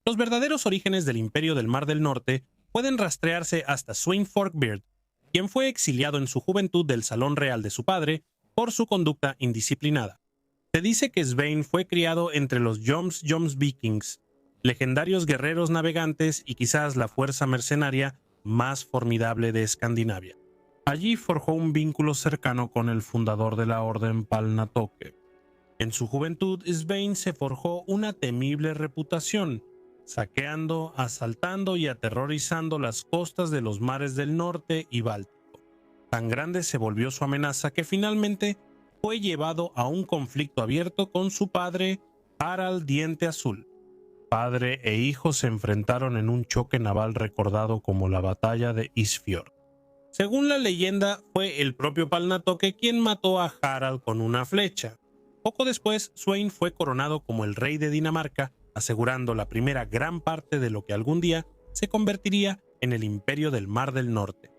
Los verdaderos orígenes del Imperio del Mar del Norte pueden rastrearse hasta Sweyn Forkbeard, quien fue exiliado en su juventud del salón real de su padre por su conducta indisciplinada. Se dice que Svein fue criado entre los Jomsvikings, legendarios guerreros navegantes y quizás la fuerza mercenaria más formidable de Escandinavia. Allí forjó un vínculo cercano con el fundador de la Orden Palnatoke. En su juventud, Svein se forjó una temible reputación, saqueando, asaltando y aterrorizando las costas de los mares del norte y Báltico. Tan grande se volvió su amenaza que finalmente fue llevado a un conflicto abierto con su padre, Harald Diente Azul. Padre e hijo se enfrentaron en un choque naval recordado como la Batalla de Isfjord. Según la leyenda, fue el propio Palnatoke quien mató a Harald con una flecha. Poco después, Sweyn fue coronado como el rey de Dinamarca, asegurando la primera gran parte de lo que algún día se convertiría en el Imperio del Mar del Norte.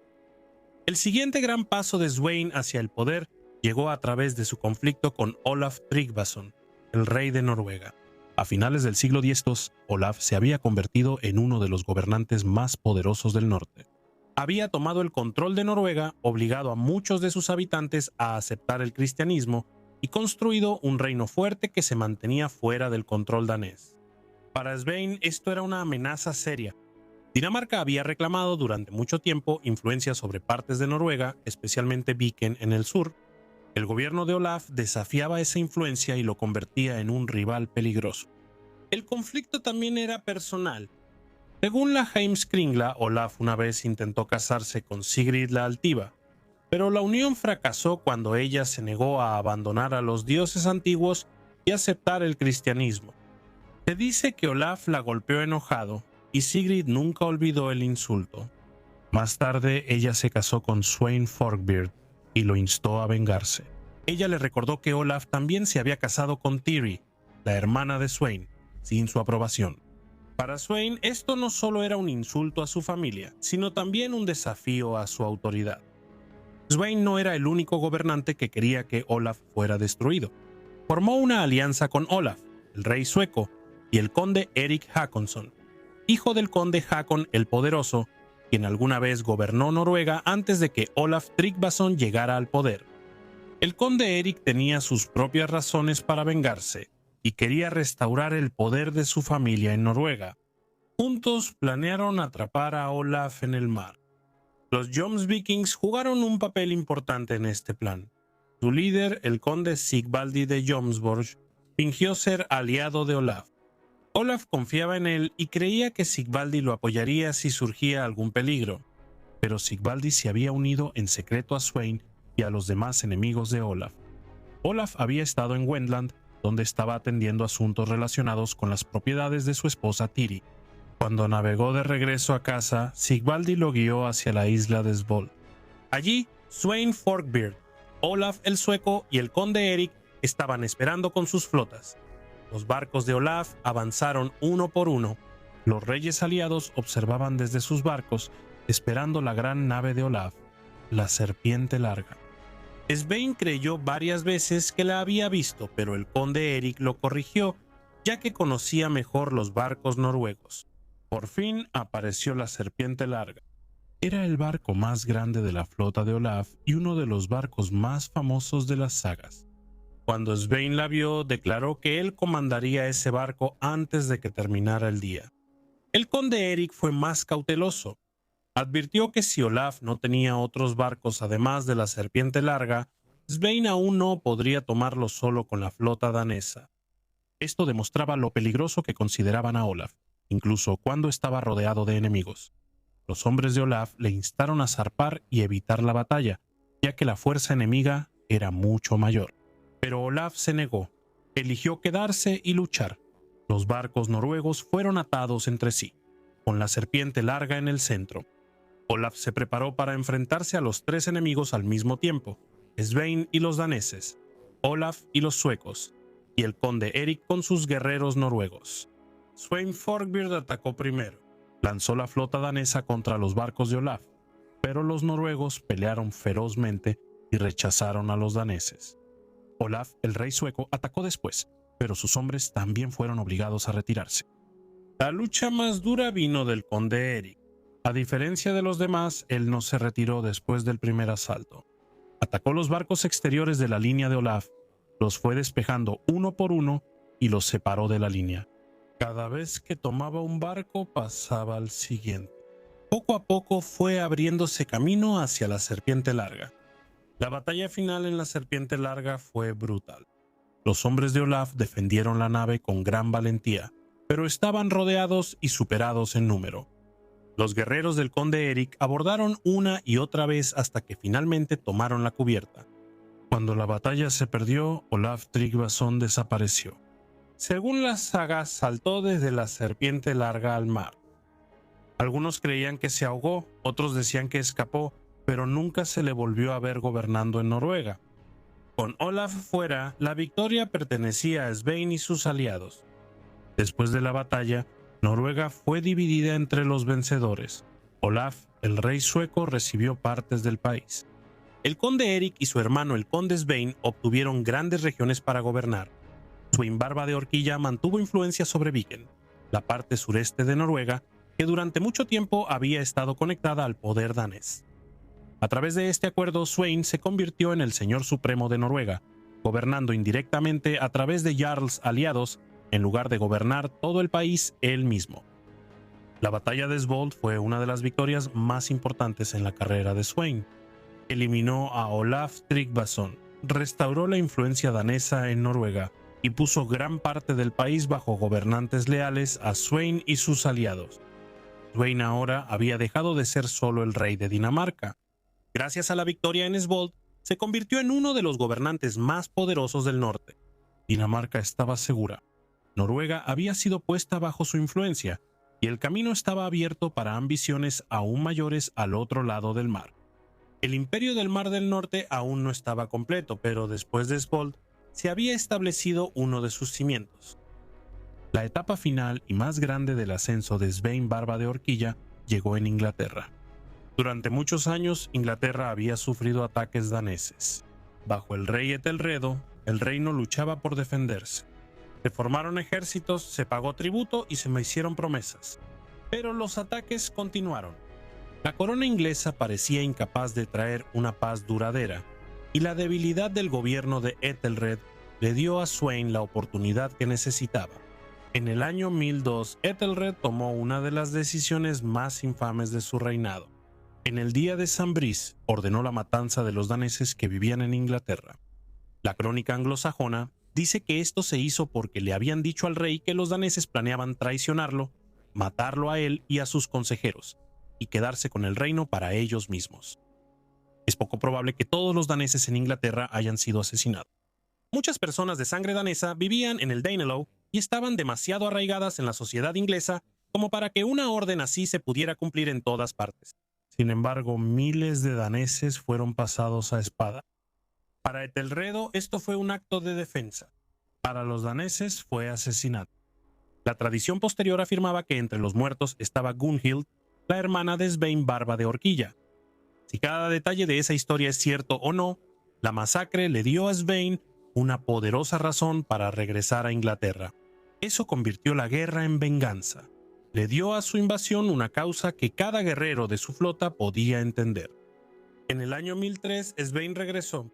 El siguiente gran paso de Sweyn hacia el poder llegó a través de su conflicto con Olaf Tryggvason, el rey de Noruega. A finales del siglo X, Olaf se había convertido en uno de los gobernantes más poderosos del norte. Había tomado el control de Noruega, obligado a muchos de sus habitantes a aceptar el cristianismo y construido un reino fuerte que se mantenía fuera del control danés. Para Svein esto era una amenaza seria. Dinamarca había reclamado durante mucho tiempo influencia sobre partes de Noruega, especialmente Viken en el sur. El gobierno de Olaf desafiaba esa influencia y lo convertía en un rival peligroso. El conflicto también era personal. Según la Heimskringla, Olaf una vez intentó casarse con Sigrid la Altiva, pero la unión fracasó cuando ella se negó a abandonar a los dioses antiguos y aceptar el cristianismo. Se dice que Olaf la golpeó enojado y Sigrid nunca olvidó el insulto. Más tarde, ella se casó con Sweyn Forkbeard y lo instó a vengarse. Ella le recordó que Olaf también se había casado con Tiri, la hermana de Sweyn, sin su aprobación. Para Sweyn, esto no solo era un insulto a su familia, sino también un desafío a su autoridad. Sweyn no era el único gobernante que quería que Olaf fuera destruido. Formó una alianza con Olaf, el rey sueco, y el conde Erik Hakonsson, hijo del conde Hakon el Poderoso, quien alguna vez gobernó Noruega antes de que Olaf Tryggvason llegara al poder. El conde Erik tenía sus propias razones para vengarse y quería restaurar el poder de su familia en Noruega. Juntos planearon atrapar a Olaf en el mar. Los Jomsvikings jugaron un papel importante en este plan. Su líder, el conde Sigvaldi de Jomsborg, fingió ser aliado de Olaf. Olaf confiaba en él y creía que Sigvaldi lo apoyaría si surgía algún peligro, pero Sigvaldi se había unido en secreto a Sweyn y a los demás enemigos de Olaf. Olaf había estado en Wendland, donde estaba atendiendo asuntos relacionados con las propiedades de su esposa Tiri. Cuando navegó de regreso a casa, Sigvaldi lo guió hacia la isla de Svold. Allí, Sweyn Forkbeard, Olaf el Sueco y el conde Erik estaban esperando con sus flotas. Los barcos de Olaf avanzaron uno por uno. Los reyes aliados observaban desde sus barcos, esperando la gran nave de Olaf, la Serpiente Larga. Svein creyó varias veces que la había visto, pero el conde Erik lo corrigió, ya que conocía mejor los barcos noruegos. Por fin apareció la Serpiente Larga. Era el barco más grande de la flota de Olaf y uno de los barcos más famosos de las sagas. Cuando Svein la vio, declaró que él comandaría ese barco antes de que terminara el día. El conde Erik fue más cauteloso. Advirtió que si Olaf no tenía otros barcos además de la Serpiente Larga, Svein aún no podría tomarlo solo con la flota danesa. Esto demostraba lo peligroso que consideraban a Olaf, incluso cuando estaba rodeado de enemigos. Los hombres de Olaf le instaron a zarpar y evitar la batalla, ya que la fuerza enemiga era mucho mayor. Pero Olaf se negó, eligió quedarse y luchar. Los barcos noruegos fueron atados entre sí, con la Serpiente Larga en el centro. Olaf se preparó para enfrentarse a los tres enemigos al mismo tiempo: Svein y los daneses, Olaf y los suecos, y el conde Erik con sus guerreros noruegos. Sweyn Forkbeard atacó primero. Lanzó la flota danesa contra los barcos de Olaf, pero los noruegos pelearon ferozmente y rechazaron a los daneses. Olaf, el rey sueco, atacó después, pero sus hombres también fueron obligados a retirarse. La lucha más dura vino del conde Eric. A diferencia de los demás, él no se retiró después del primer asalto. Atacó los barcos exteriores de la línea de Olaf, los fue despejando uno por uno y los separó de la línea. Cada vez que tomaba un barco pasaba al siguiente. Poco a poco fue abriéndose camino hacia la Serpiente Larga. La batalla final en la Serpiente Larga fue brutal. Los hombres de Olaf defendieron la nave con gran valentía, pero estaban rodeados y superados en número. Los guerreros del conde Eric abordaron una y otra vez hasta que finalmente tomaron la cubierta. Cuando la batalla se perdió, Olaf Tryggvason desapareció. Según las sagas, saltó desde la Serpiente Larga al mar. Algunos creían que se ahogó, otros decían que escapó, pero nunca se le volvió a ver gobernando en Noruega. Con Olaf fuera, la victoria pertenecía a Svein y sus aliados. Después de la batalla, Noruega fue dividida entre los vencedores. Olaf, el rey sueco, recibió partes del país. El conde Eric y su hermano el conde Svein obtuvieron grandes regiones para gobernar. Sweyn Barba de Horquilla mantuvo influencia sobre Viken, la parte sureste de Noruega, que durante mucho tiempo había estado conectada al poder danés. A través de este acuerdo, Sweyn se convirtió en el señor supremo de Noruega, gobernando indirectamente a través de jarls aliados, en lugar de gobernar todo el país él mismo. La batalla de Svold fue una de las victorias más importantes en la carrera de Sweyn. Eliminó a Olaf Tryggvason, restauró la influencia danesa en Noruega y puso gran parte del país bajo gobernantes leales a Sweyn y sus aliados. Sweyn ahora había dejado de ser solo el rey de Dinamarca. Gracias a la victoria en Svold, se convirtió en uno de los gobernantes más poderosos del norte. Dinamarca estaba segura. Noruega había sido puesta bajo su influencia, y el camino estaba abierto para ambiciones aún mayores al otro lado del mar. El imperio del Mar del Norte aún no estaba completo, pero después de Svold se había establecido uno de sus cimientos. La etapa final y más grande del ascenso de Svein Barba de Horquilla llegó en Inglaterra. Durante muchos años, Inglaterra había sufrido ataques daneses. Bajo el rey Etelredo, el reino luchaba por defenderse. Se formaron ejércitos, se pagó tributo y se me hicieron promesas. Pero los ataques continuaron. La corona inglesa parecía incapaz de traer una paz duradera, y la debilidad del gobierno de Ethelred le dio a Sweyn la oportunidad que necesitaba. En el año 1002, Ethelred tomó una de las decisiones más infames de su reinado. En el día de San Brice, ordenó la matanza de los daneses que vivían en Inglaterra. La crónica anglosajona dice que esto se hizo porque le habían dicho al rey que los daneses planeaban traicionarlo, matarlo a él y a sus consejeros, y quedarse con el reino para ellos mismos. Es poco probable que todos los daneses en Inglaterra hayan sido asesinados. Muchas personas de sangre danesa vivían en el Danelaw y estaban demasiado arraigadas en la sociedad inglesa como para que una orden así se pudiera cumplir en todas partes. Sin embargo, miles de daneses fueron pasados a espada. Para Etelredo esto fue un acto de defensa. Para los daneses fue asesinato. La tradición posterior afirmaba que entre los muertos estaba Gunhild, la hermana de Svein Barba de Horquilla. Si cada detalle de esa historia es cierto o no, la masacre le dio a Svein una poderosa razón para regresar a Inglaterra. Eso convirtió la guerra en venganza. Le dio a su invasión una causa que cada guerrero de su flota podía entender. En el año 1003, Svein regresó.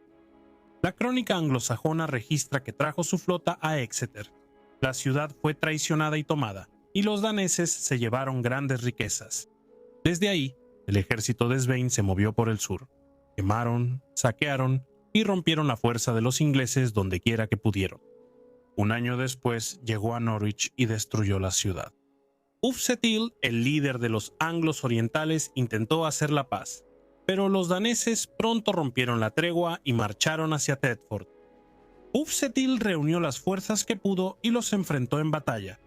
La crónica anglosajona registra que trajo su flota a Exeter. La ciudad fue traicionada y tomada, y los daneses se llevaron grandes riquezas. Desde ahí, el ejército de Svein se movió por el sur. Quemaron, saquearon y rompieron la fuerza de los ingleses donde quiera que pudieron. Un año después llegó a Norwich y destruyó la ciudad. Ufsetil, el líder de los anglos orientales, intentó hacer la paz, pero los daneses pronto rompieron la tregua y marcharon hacia Thetford. Ufsetil reunió las fuerzas que pudo y los enfrentó en batalla.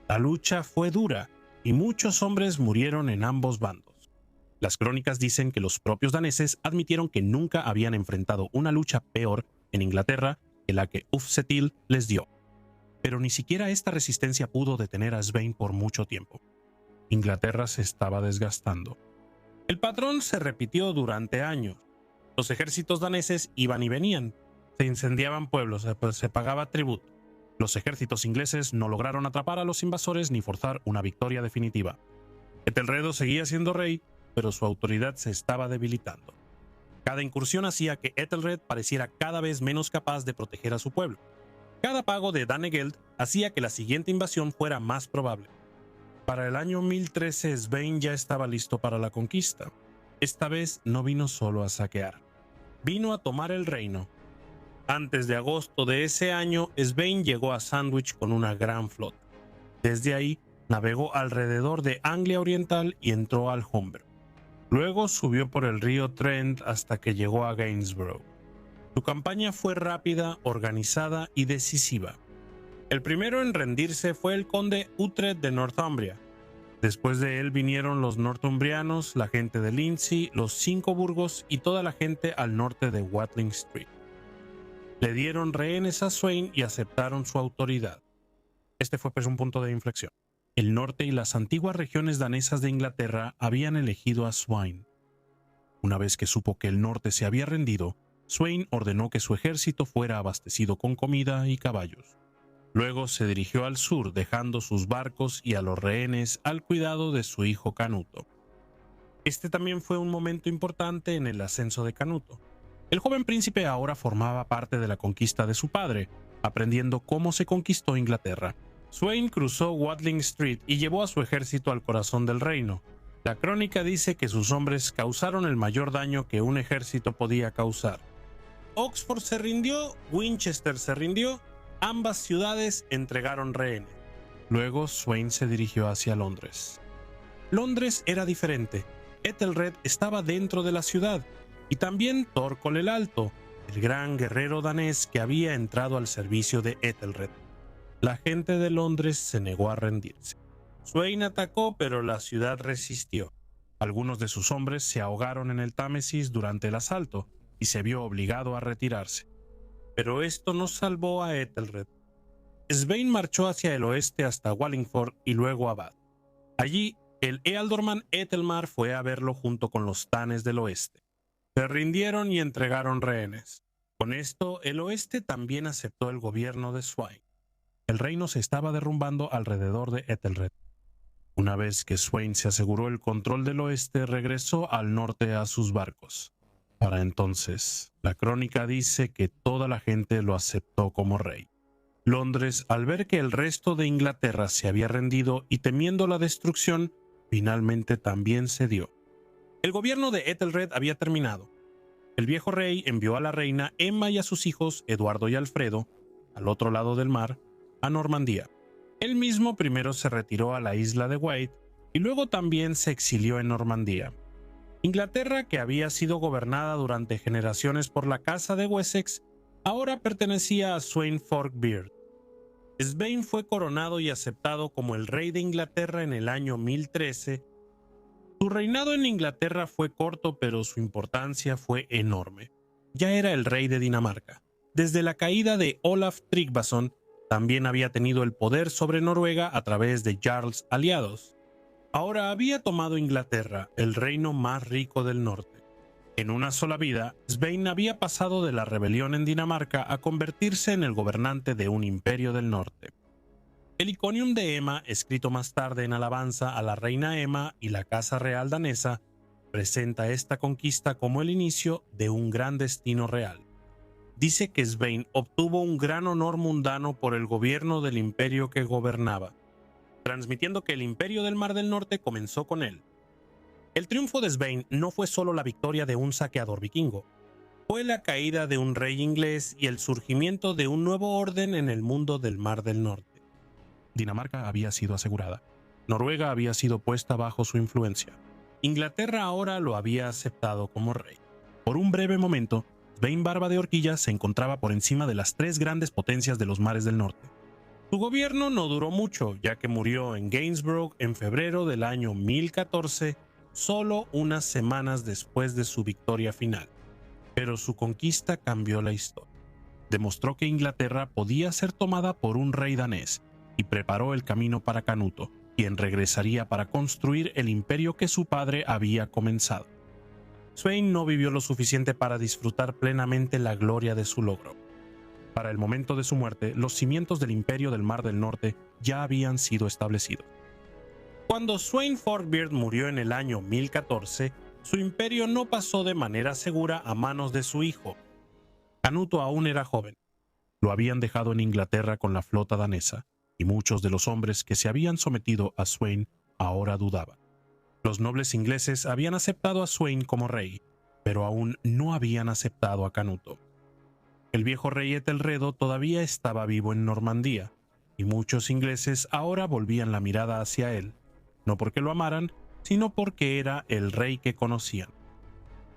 La lucha fue dura y muchos hombres murieron en ambos bandos. Las crónicas dicen que los propios daneses admitieron que nunca habían enfrentado una lucha peor en Inglaterra que la que Ufsetil les dio. Pero ni siquiera esta resistencia pudo detener a Svein por mucho tiempo. Inglaterra se estaba desgastando. El patrón se repitió durante años. Los ejércitos daneses iban y venían. Se incendiaban pueblos, se pagaba tributo. Los ejércitos ingleses no lograron atrapar a los invasores ni forzar una victoria definitiva. Ethelred seguía siendo rey, pero su autoridad se estaba debilitando. Cada incursión hacía que Ethelred pareciera cada vez menos capaz de proteger a su pueblo. Cada pago de Danegeld hacía que la siguiente invasión fuera más probable. Para el año 1013, Svein ya estaba listo para la conquista. Esta vez no vino solo a saquear, vino a tomar el reino. Antes de agosto de ese año, Svein llegó a Sandwich con una gran flota. Desde ahí, navegó alrededor de Anglia Oriental y entró al Humber. Luego subió por el río Trent hasta que llegó a Gainsborough. Su campaña fue rápida, organizada y decisiva. El primero en rendirse fue el conde Uhtred de Northumbria. Después de él vinieron los northumbrianos, la gente de Lindsey, los 5 burgos y toda la gente al norte de Watling Street. Le dieron rehenes a Sweyn y aceptaron su autoridad. Este fue pues un punto de inflexión. El norte y las antiguas regiones danesas de Inglaterra habían elegido a Sweyn. Una vez que supo que el norte se había rendido, Sweyn ordenó que su ejército fuera abastecido con comida y caballos. Luego se dirigió al sur, dejando sus barcos y a los rehenes al cuidado de su hijo Canuto. Este también fue un momento importante en el ascenso de Canuto. El joven príncipe ahora formaba parte de la conquista de su padre, aprendiendo cómo se conquistó Inglaterra. Sweyn cruzó Watling Street y llevó a su ejército al corazón del reino. La crónica dice que sus hombres causaron el mayor daño que un ejército podía causar. Oxford se rindió, Winchester se rindió, ambas ciudades entregaron rehenes. Luego Sweyn se dirigió hacia Londres. Londres era diferente. Ethelred estaba dentro de la ciudad, y también Thorkel el Alto, el gran guerrero danés que había entrado al servicio de Ethelred. La gente de Londres se negó a rendirse. Sweyn atacó, pero la ciudad resistió. Algunos de sus hombres se ahogaron en el Támesis durante el asalto y se vio obligado a retirarse. Pero esto no salvó a Ethelred. Svein marchó hacia el oeste hasta Wallingford y luego a Bath. Allí, el ealdorman Ethelmar fue a verlo junto con los Tanes del oeste. Se rindieron y entregaron rehenes. Con esto, el oeste también aceptó el gobierno de Sweyn. El reino se estaba derrumbando alrededor de Ethelred. Una vez que Sweyn se aseguró el control del oeste, regresó al norte a sus barcos. Para entonces, la crónica dice que toda la gente lo aceptó como rey. Londres, al ver que el resto de Inglaterra se había rendido y temiendo la destrucción, finalmente también cedió. El gobierno de Ethelred había terminado. El viejo rey envió a la reina Emma y a sus hijos, Eduardo y Alfredo, al otro lado del mar, a Normandía. Él mismo primero se retiró a la isla de Wight y luego también se exilió en Normandía. Inglaterra, que había sido gobernada durante generaciones por la casa de Wessex, ahora pertenecía a Sweyn Forkbeard. Svein fue coronado y aceptado como el rey de Inglaterra en el año 1013. Su reinado en Inglaterra fue corto, pero su importancia fue enorme. Ya era el rey de Dinamarca. Desde la caída de Olaf Tryggvason, también había tenido el poder sobre Noruega a través de jarls aliados. Ahora había tomado Inglaterra, el reino más rico del norte. En una sola vida, Svein había pasado de la rebelión en Dinamarca a convertirse en el gobernante de un imperio del norte. El Iconium de Emma, escrito más tarde en alabanza a la reina Emma y la casa real danesa, presenta esta conquista como el inicio de un gran destino real. Dice que Svein obtuvo un gran honor mundano por el gobierno del imperio que gobernaba, transmitiendo que el imperio del Mar del Norte comenzó con él. El triunfo de Svein no fue solo la victoria de un saqueador vikingo, fue la caída de un rey inglés y el surgimiento de un nuevo orden en el mundo del Mar del Norte. Dinamarca había sido asegurada. Noruega había sido puesta bajo su influencia. Inglaterra ahora lo había aceptado como rey. Por un breve momento, Svein Barba de Horquilla se encontraba por encima de las 3 grandes potencias de los mares del norte. Su gobierno no duró mucho, ya que murió en Gainsborough en febrero del año 1014, solo unas semanas después de su victoria final. Pero su conquista cambió la historia. Demostró que Inglaterra podía ser tomada por un rey danés y preparó el camino para Canuto, quien regresaría para construir el imperio que su padre había comenzado. Sweyn no vivió lo suficiente para disfrutar plenamente la gloria de su logro. Para el momento de su muerte, los cimientos del Imperio del Mar del Norte ya habían sido establecidos. Cuando Sweyn Forkbeard murió en el año 1014, su imperio no pasó de manera segura a manos de su hijo. Canuto aún era joven. Lo habían dejado en Inglaterra con la flota danesa, y muchos de los hombres que se habían sometido a Sweyn ahora dudaban. Los nobles ingleses habían aceptado a Sweyn como rey, pero aún no habían aceptado a Canuto. El viejo rey Ethelredo todavía estaba vivo en Normandía, y muchos ingleses ahora volvían la mirada hacia él, no porque lo amaran, sino porque era el rey que conocían.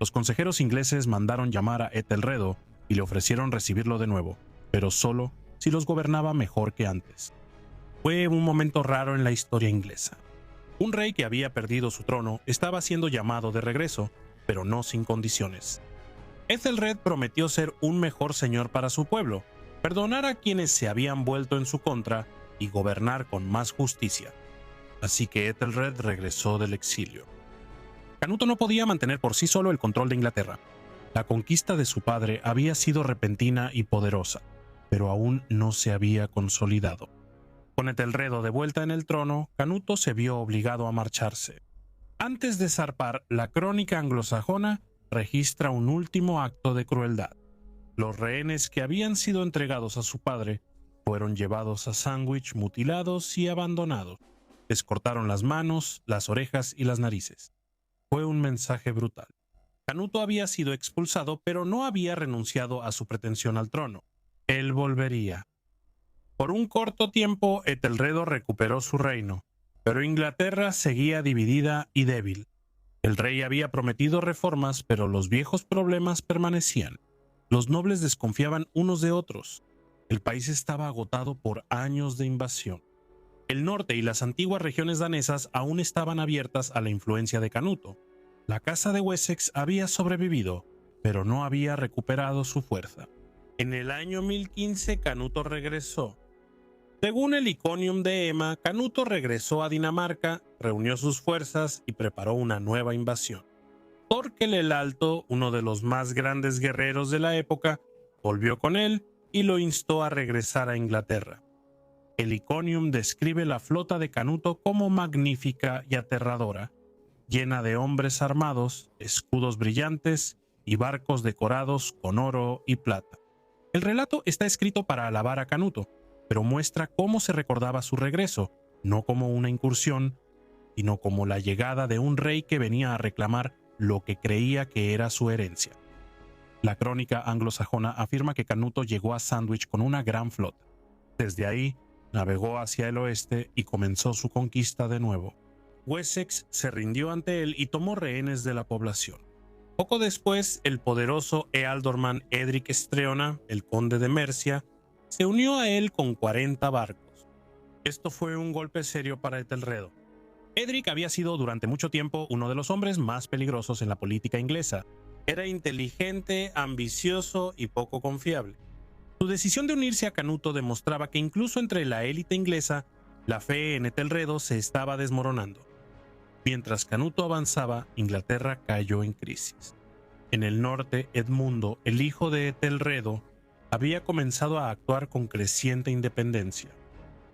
Los consejeros ingleses mandaron llamar a Ethelredo y le ofrecieron recibirlo de nuevo, pero solo si los gobernaba mejor que antes. Fue un momento raro en la historia inglesa. Un rey que había perdido su trono estaba siendo llamado de regreso, pero no sin condiciones. Ethelred prometió ser un mejor señor para su pueblo, perdonar a quienes se habían vuelto en su contra y gobernar con más justicia. Así que Ethelred regresó del exilio. Canuto no podía mantener por sí solo el control de Inglaterra. La conquista de su padre había sido repentina y poderosa, pero aún no se había consolidado. Con Ethelredo de vuelta en el trono, Canuto se vio obligado a marcharse. Antes de zarpar, la crónica anglosajona registra un último acto de crueldad. Los rehenes que habían sido entregados a su padre fueron llevados a Sandwich mutilados y abandonados. Les cortaron las manos, las orejas y las narices. Fue un mensaje brutal. Canuto había sido expulsado, pero no había renunciado a su pretensión al trono. Él volvería. Por un corto tiempo, Ethelredo recuperó su reino, pero Inglaterra seguía dividida y débil. El rey había prometido reformas, pero los viejos problemas permanecían. Los nobles desconfiaban unos de otros. El país estaba agotado por años de invasión. El norte y las antiguas regiones danesas aún estaban abiertas a la influencia de Canuto. La casa de Wessex había sobrevivido, pero no había recuperado su fuerza. En el año 1015 Canuto regresó. Según el Iconium de Emma, Canuto regresó a Dinamarca, reunió sus fuerzas y preparó una nueva invasión. Thorkel el Alto, uno de los más grandes guerreros de la época, volvió con él y lo instó a regresar a Inglaterra. El Iconium describe la flota de Canuto como magnífica y aterradora, llena de hombres armados, escudos brillantes y barcos decorados con oro y plata. El relato está escrito para alabar a Canuto, pero muestra cómo se recordaba su regreso, no como una incursión, sino como la llegada de un rey que venía a reclamar lo que creía que era su herencia. La crónica anglosajona afirma que Canuto llegó a Sandwich con una gran flota. Desde ahí, navegó hacia el oeste y comenzó su conquista de nuevo. Wessex se rindió ante él y tomó rehenes de la población. Poco después, el poderoso ealdorman Edric Streona, el conde de Mercia, se unió a él con 40 barcos. Esto fue un golpe serio para Ethelredo. Edric había sido durante mucho tiempo uno de los hombres más peligrosos en la política inglesa. Era inteligente, ambicioso y poco confiable. Su decisión de unirse a Canuto demostraba que incluso entre la élite inglesa, la fe en Ethelredo se estaba desmoronando. Mientras Canuto avanzaba, Inglaterra cayó en crisis. En el norte, Edmundo, el hijo de Ethelredo, había comenzado a actuar con creciente independencia.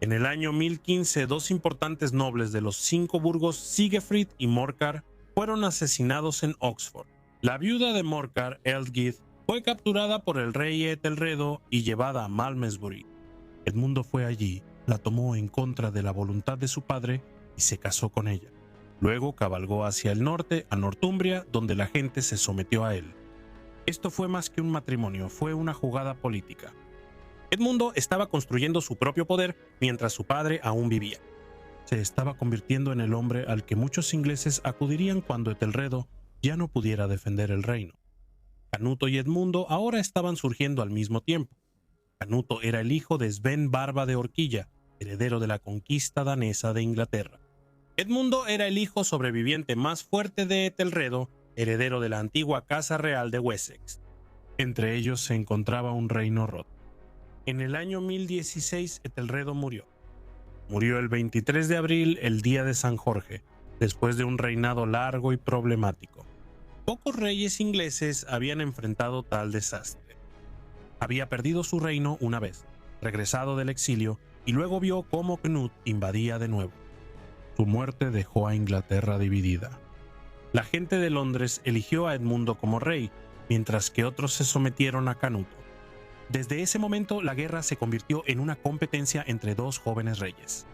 En el año 1015, dos importantes nobles de los 5 burgos, Sigefrid y Morcar, fueron asesinados en Oxford. La viuda de Morcar, Ealdgith, fue capturada por el rey Ethelredo y llevada a Malmesbury. Edmundo fue allí, la tomó en contra de la voluntad de su padre y se casó con ella. Luego cabalgó hacia el norte, a Northumbria, donde la gente se sometió a él. Esto fue más que un matrimonio, fue una jugada política. Edmundo estaba construyendo su propio poder mientras su padre aún vivía. Se estaba convirtiendo en el hombre al que muchos ingleses acudirían cuando Ethelredo ya no pudiera defender el reino. Canuto y Edmundo ahora estaban surgiendo al mismo tiempo. Canuto era el hijo de Sven Barba de Orquilla, heredero de la conquista danesa de Inglaterra. Edmundo era el hijo sobreviviente más fuerte de Ethelredo, heredero de la antigua Casa Real de Wessex. Entre ellos se encontraba un reino roto. En el año 1016 Ethelredo murió. Murió el 23 de abril, el día de San Jorge, después de un reinado largo y problemático. Pocos reyes ingleses habían enfrentado tal desastre. Había perdido su reino una vez, regresado del exilio, y luego vio cómo Knut invadía de nuevo. Su muerte dejó a Inglaterra dividida. La gente de Londres eligió a Edmundo como rey, mientras que otros se sometieron a Canuto. Desde ese momento, la guerra se convirtió en una competencia entre dos jóvenes reyes.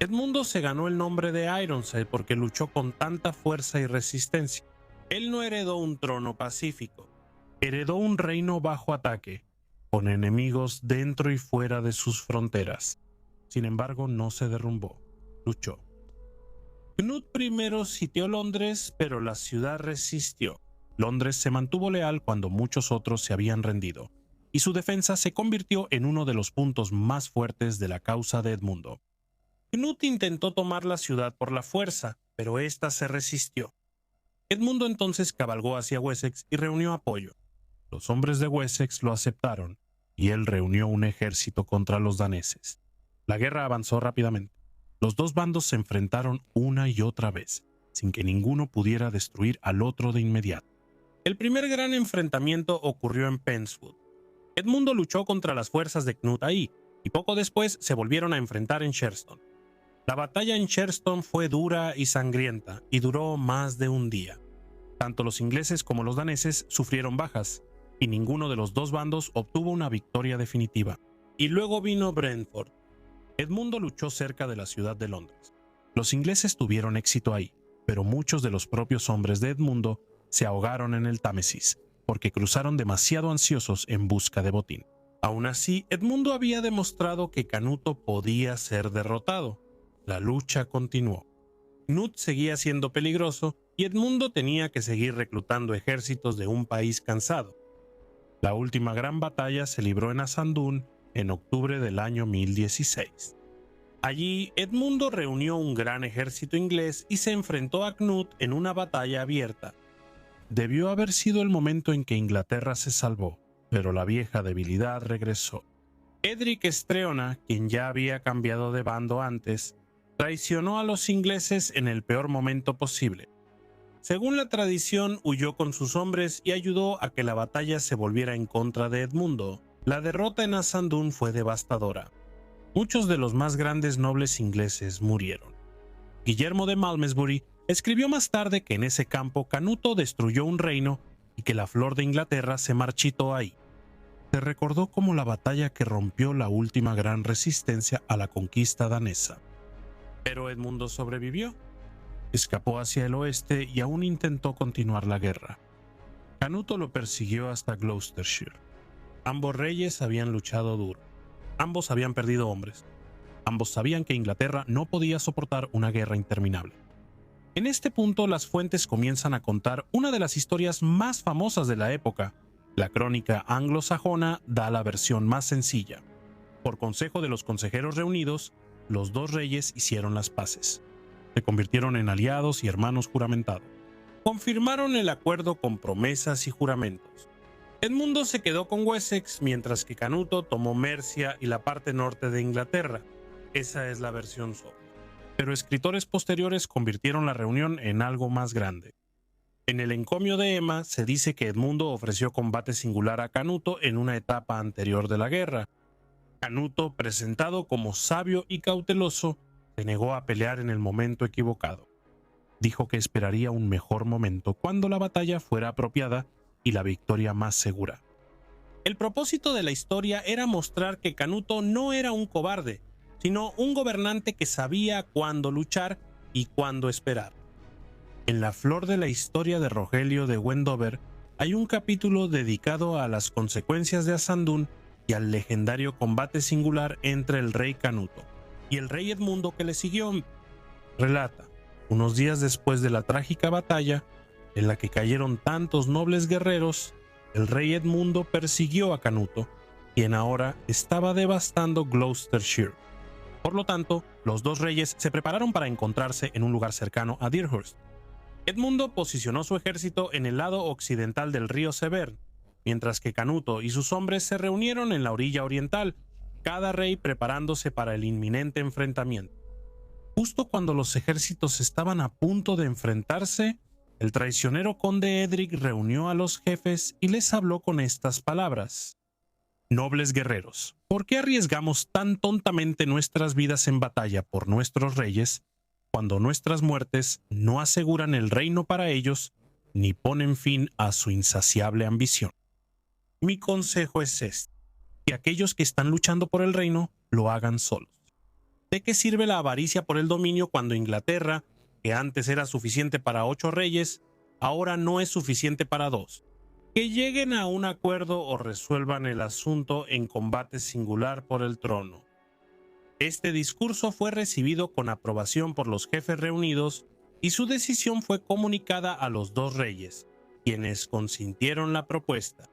Edmundo se ganó el nombre de Ironside porque luchó con tanta fuerza y resistencia. Él no heredó un trono pacífico, heredó un reino bajo ataque, con enemigos dentro y fuera de sus fronteras. Sin embargo, no se derrumbó, luchó. Knut I sitió Londres, pero la ciudad resistió. Londres se mantuvo leal cuando muchos otros se habían rendido, y su defensa se convirtió en uno de los puntos más fuertes de la causa de Edmundo. Knut intentó tomar la ciudad por la fuerza, pero ésta se resistió. Edmundo entonces cabalgó hacia Wessex y reunió apoyo. Los hombres de Wessex lo aceptaron, y él reunió un ejército contra los daneses. La guerra avanzó rápidamente. Los dos bandos se enfrentaron una y otra vez, sin que ninguno pudiera destruir al otro de inmediato. El primer gran enfrentamiento ocurrió en Penswood. Edmundo luchó contra las fuerzas de Knut ahí, y poco después se volvieron a enfrentar en Sherstone. La batalla en Sherstone fue dura y sangrienta, y duró más de un día. Tanto los ingleses como los daneses sufrieron bajas, y ninguno de los dos bandos obtuvo una victoria definitiva. Y luego vino Brentford. Edmundo luchó cerca de la ciudad de Londres. Los ingleses tuvieron éxito ahí, pero muchos de los propios hombres de Edmundo se ahogaron en el Támesis, porque cruzaron demasiado ansiosos en busca de botín. Aún así, Edmundo había demostrado que Canuto podía ser derrotado. La lucha continuó. Knut seguía siendo peligroso y Edmundo tenía que seguir reclutando ejércitos de un país cansado. La última gran batalla se libró en Asandún en octubre del año 1016. Allí, Edmundo reunió un gran ejército inglés y se enfrentó a Knut en una batalla abierta. Debió haber sido el momento en que Inglaterra se salvó, pero la vieja debilidad regresó. Edric Streona, quien ya había cambiado de bando antes, traicionó a los ingleses en el peor momento posible. Según la tradición, huyó con sus hombres y ayudó a que la batalla se volviera en contra de Edmundo. La derrota en Asandún fue devastadora. Muchos de los más grandes nobles ingleses murieron. Guillermo de Malmesbury escribió más tarde que en ese campo Canuto destruyó un reino y que la flor de Inglaterra se marchitó ahí. Se recordó como la batalla que rompió la última gran resistencia a la conquista danesa. Pero Edmundo sobrevivió. Escapó hacia el oeste y aún intentó continuar la guerra. Canuto lo persiguió hasta Gloucestershire. Ambos reyes habían luchado duro. Ambos habían perdido hombres. Ambos sabían que Inglaterra no podía soportar una guerra interminable. En este punto, las fuentes comienzan a contar una de las historias más famosas de la época. La crónica anglosajona da la versión más sencilla. Por consejo de los consejeros reunidos, los dos reyes hicieron las paces. Se convirtieron en aliados y hermanos juramentados. Confirmaron el acuerdo con promesas y juramentos. Edmundo se quedó con Wessex, mientras que Canuto tomó Mercia y la parte norte de Inglaterra. Esa es la versión sobria. Pero escritores posteriores convirtieron la reunión en algo más grande. En el encomio de Emma se dice que Edmundo ofreció combate singular a Canuto en una etapa anterior de la guerra. Canuto, presentado como sabio y cauteloso, se negó a pelear en el momento equivocado. Dijo que esperaría un mejor momento cuando la batalla fuera apropiada y la victoria más segura. El propósito de la historia era mostrar que Canuto no era un cobarde, sino un gobernante que sabía cuándo luchar y cuándo esperar. En la flor de la historia de Rogelio de Wendover hay un capítulo dedicado a las consecuencias de Asandún y al legendario combate singular entre el rey Canuto y el rey Edmundo que le siguió. Relata, unos días después de la trágica batalla, en la que cayeron tantos nobles guerreros, el rey Edmundo persiguió a Canuto, quien ahora estaba devastando Gloucestershire. Por lo tanto, los dos reyes se prepararon para encontrarse en un lugar cercano a Deerhurst. Edmundo posicionó su ejército en el lado occidental del río Severn, mientras que Canuto y sus hombres se reunieron en la orilla oriental, cada rey preparándose para el inminente enfrentamiento. Justo cuando los ejércitos estaban a punto de enfrentarse, el traicionero conde Edric reunió a los jefes y les habló con estas palabras: Nobles guerreros, ¿por qué arriesgamos tan tontamente nuestras vidas en batalla por nuestros reyes, cuando nuestras muertes no aseguran el reino para ellos, ni ponen fin a su insaciable ambición? Mi consejo es este: que aquellos que están luchando por el reino lo hagan solos. ¿De qué sirve la avaricia por el dominio cuando Inglaterra, que antes era suficiente para 8 reyes, ahora no es suficiente para 2? Que lleguen a un acuerdo o resuelvan el asunto en combate singular por el trono. Este discurso fue recibido con aprobación por los jefes reunidos y su decisión fue comunicada a los 2 reyes, quienes consintieron la propuesta.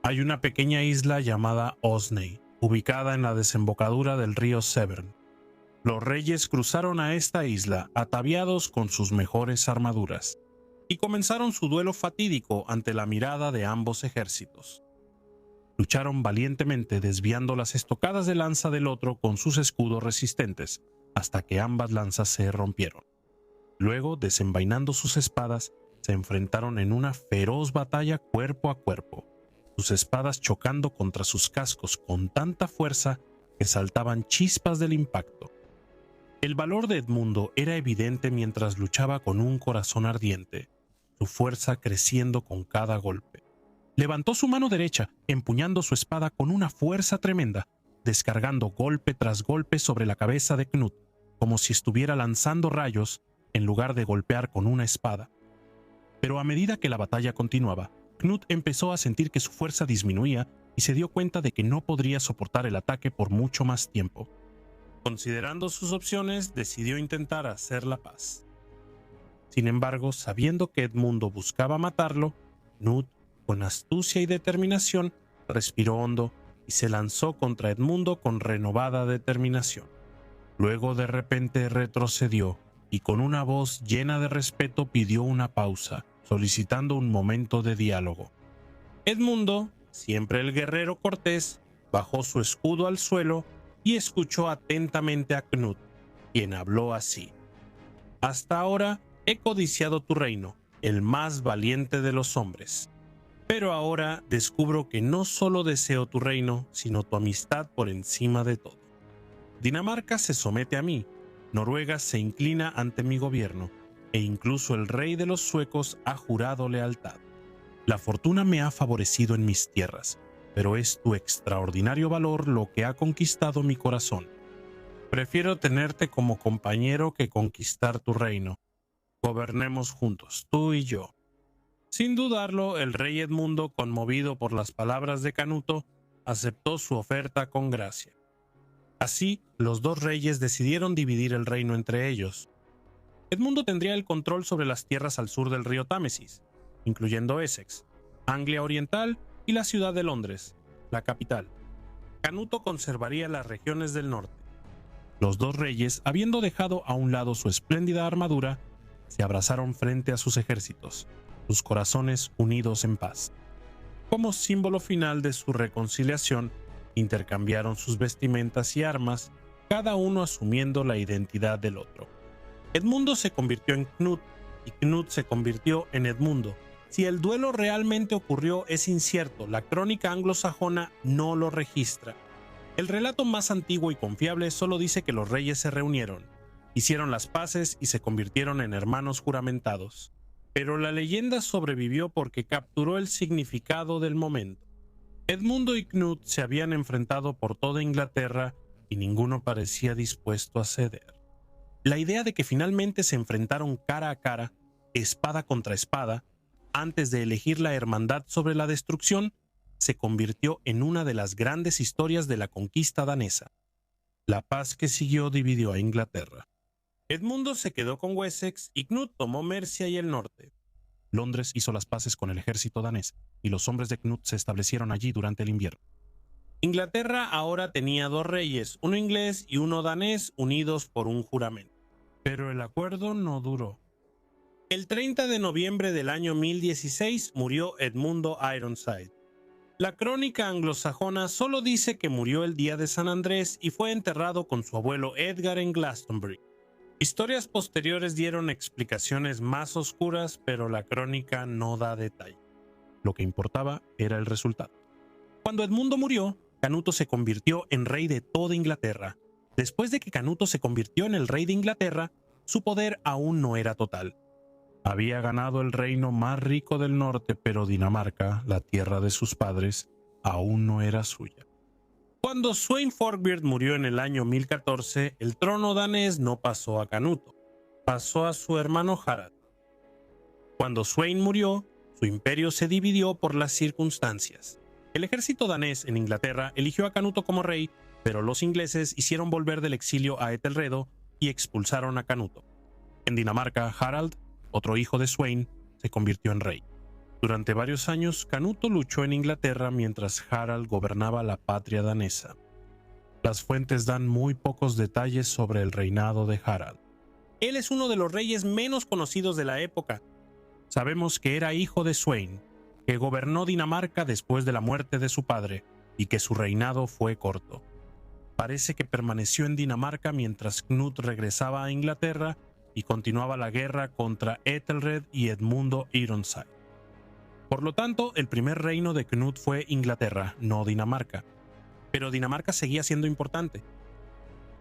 Hay una pequeña isla llamada Osney, ubicada en la desembocadura del río Severn. Los reyes cruzaron a esta isla ataviados con sus mejores armaduras y comenzaron su duelo fatídico ante la mirada de ambos ejércitos. Lucharon valientemente desviando las estocadas de lanza del otro con sus escudos resistentes, hasta que ambas lanzas se rompieron. Luego, desenvainando sus espadas, se enfrentaron en una feroz batalla cuerpo a cuerpo, sus espadas chocando contra sus cascos con tanta fuerza que saltaban chispas del impacto. El valor de Edmundo era evidente mientras luchaba con un corazón ardiente, su fuerza creciendo con cada golpe. Levantó su mano derecha, empuñando su espada con una fuerza tremenda, descargando golpe tras golpe sobre la cabeza de Knut, como si estuviera lanzando rayos en lugar de golpear con una espada. Pero a medida que la batalla continuaba, Knut empezó a sentir que su fuerza disminuía y se dio cuenta de que no podría soportar el ataque por mucho más tiempo. Considerando sus opciones, decidió intentar hacer la paz. Sin embargo, sabiendo que Edmundo buscaba matarlo, Knut, con astucia y determinación, respiró hondo y se lanzó contra Edmundo con renovada determinación. Luego de repente retrocedió y con una voz llena de respeto pidió una pausa, solicitando un momento de diálogo. Edmundo, siempre el guerrero cortés, bajó su escudo al suelo y escuchó atentamente a Knut, quien habló así: «Hasta ahora he codiciado tu reino, el más valiente de los hombres. Pero ahora descubro que no solo deseo tu reino, sino tu amistad por encima de todo. Dinamarca se somete a mí, Noruega se inclina ante mi gobierno, e incluso el rey de los suecos ha jurado lealtad. La fortuna me ha favorecido en mis tierras, pero es tu extraordinario valor lo que ha conquistado mi corazón. Prefiero tenerte como compañero que conquistar tu reino. Gobernemos juntos, tú y yo». Sin dudarlo, el rey Edmundo, conmovido por las palabras de Canuto, aceptó su oferta con gracia. Así, los 2 reyes decidieron dividir el reino entre ellos. Edmundo tendría el control sobre las tierras al sur del río Támesis, incluyendo Essex, Anglia Oriental y la ciudad de Londres, la capital. Canuto conservaría las regiones del norte. Los 2 reyes, habiendo dejado a un lado su espléndida armadura, se abrazaron frente a sus ejércitos, sus corazones unidos en paz. Como símbolo final de su reconciliación, intercambiaron sus vestimentas y armas, cada uno asumiendo la identidad del otro. Edmundo se convirtió en Knut y Knut se convirtió en Edmundo. Si el duelo realmente ocurrió es incierto, la crónica anglosajona no lo registra. El relato más antiguo y confiable solo dice que los reyes se reunieron, hicieron las paces y se convirtieron en hermanos juramentados. Pero la leyenda sobrevivió porque capturó el significado del momento. Edmundo y Knut se habían enfrentado por toda Inglaterra y ninguno parecía dispuesto a ceder. La idea de que finalmente se enfrentaron cara a cara, espada contra espada, antes de elegir la hermandad sobre la destrucción, se convirtió en una de las grandes historias de la conquista danesa. La paz que siguió dividió a Inglaterra. Edmundo se quedó con Wessex y Knut tomó Mercia y el norte. Londres hizo las paces con el ejército danés y los hombres de Knut se establecieron allí durante el invierno. Inglaterra ahora tenía 2 reyes, uno inglés y uno danés, unidos por un juramento. Pero el acuerdo no duró. El 30 de noviembre del año 1016 murió Edmundo Ironside. La crónica anglosajona solo dice que murió el día de San Andrés y fue enterrado con su abuelo Edgar en Glastonbury. Historias posteriores dieron explicaciones más oscuras, pero la crónica no da detalle. Lo que importaba era el resultado. Cuando Edmundo murió, Canuto se convirtió en rey de toda Inglaterra. Después de que Canuto se convirtió en el rey de Inglaterra, su poder aún no era total. Había ganado el reino más rico del norte, pero Dinamarca, la tierra de sus padres, aún no era suya. Cuando Svein Forkbeard murió en el año 1014, el trono danés no pasó a Canuto, pasó a su hermano Harald. Cuando Svein murió, su imperio se dividió por las circunstancias. El ejército danés en Inglaterra eligió a Canuto como rey, pero los ingleses hicieron volver del exilio a Ethelredo y expulsaron a Canuto. En Dinamarca, Harald, otro hijo de Svein, se convirtió en rey. Durante varios años, Canuto luchó en Inglaterra mientras Harald gobernaba la patria danesa. Las fuentes dan muy pocos detalles sobre el reinado de Harald. Él es uno de los reyes menos conocidos de la época. Sabemos que era hijo de Svein, que gobernó Dinamarca después de la muerte de su padre, y que su reinado fue corto. Parece que permaneció en Dinamarca mientras Knut regresaba a Inglaterra y continuaba la guerra contra Ethelred y Edmundo Ironside. Por lo tanto, el primer reino de Knut fue Inglaterra, no Dinamarca. Pero Dinamarca seguía siendo importante.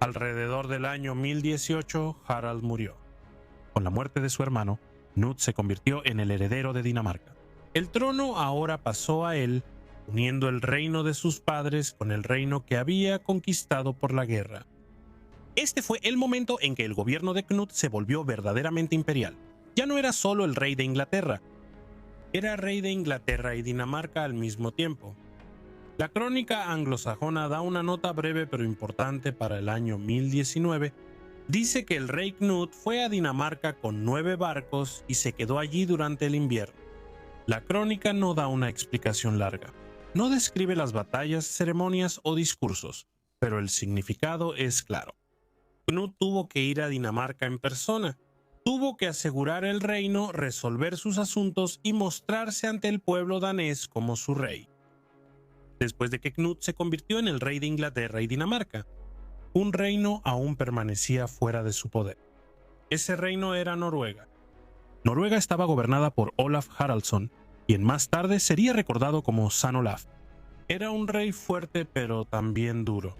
Alrededor del año 1018, Harald murió. Con la muerte de su hermano, Knut se convirtió en el heredero de Dinamarca. El trono ahora pasó a él, uniendo el reino de sus padres con el reino que había conquistado por la guerra. Este fue el momento en que el gobierno de Knut se volvió verdaderamente imperial. Ya no era solo el rey de Inglaterra, era rey de Inglaterra y Dinamarca al mismo tiempo. La crónica anglosajona da una nota breve pero importante para el año 1019. Dice que el rey Knut fue a Dinamarca con 9 barcos y se quedó allí durante el invierno. La crónica no da una explicación larga. No describe las batallas, ceremonias o discursos, pero el significado es claro. Knut tuvo que ir a Dinamarca en persona. Tuvo que asegurar el reino, resolver sus asuntos y mostrarse ante el pueblo danés como su rey. Después de que Knut se convirtió en el rey de Inglaterra y Dinamarca, un reino aún permanecía fuera de su poder. Ese reino era Noruega. Noruega estaba gobernada por Olaf Haraldsson, quien más tarde sería recordado como San Olaf. Era un rey fuerte pero también duro.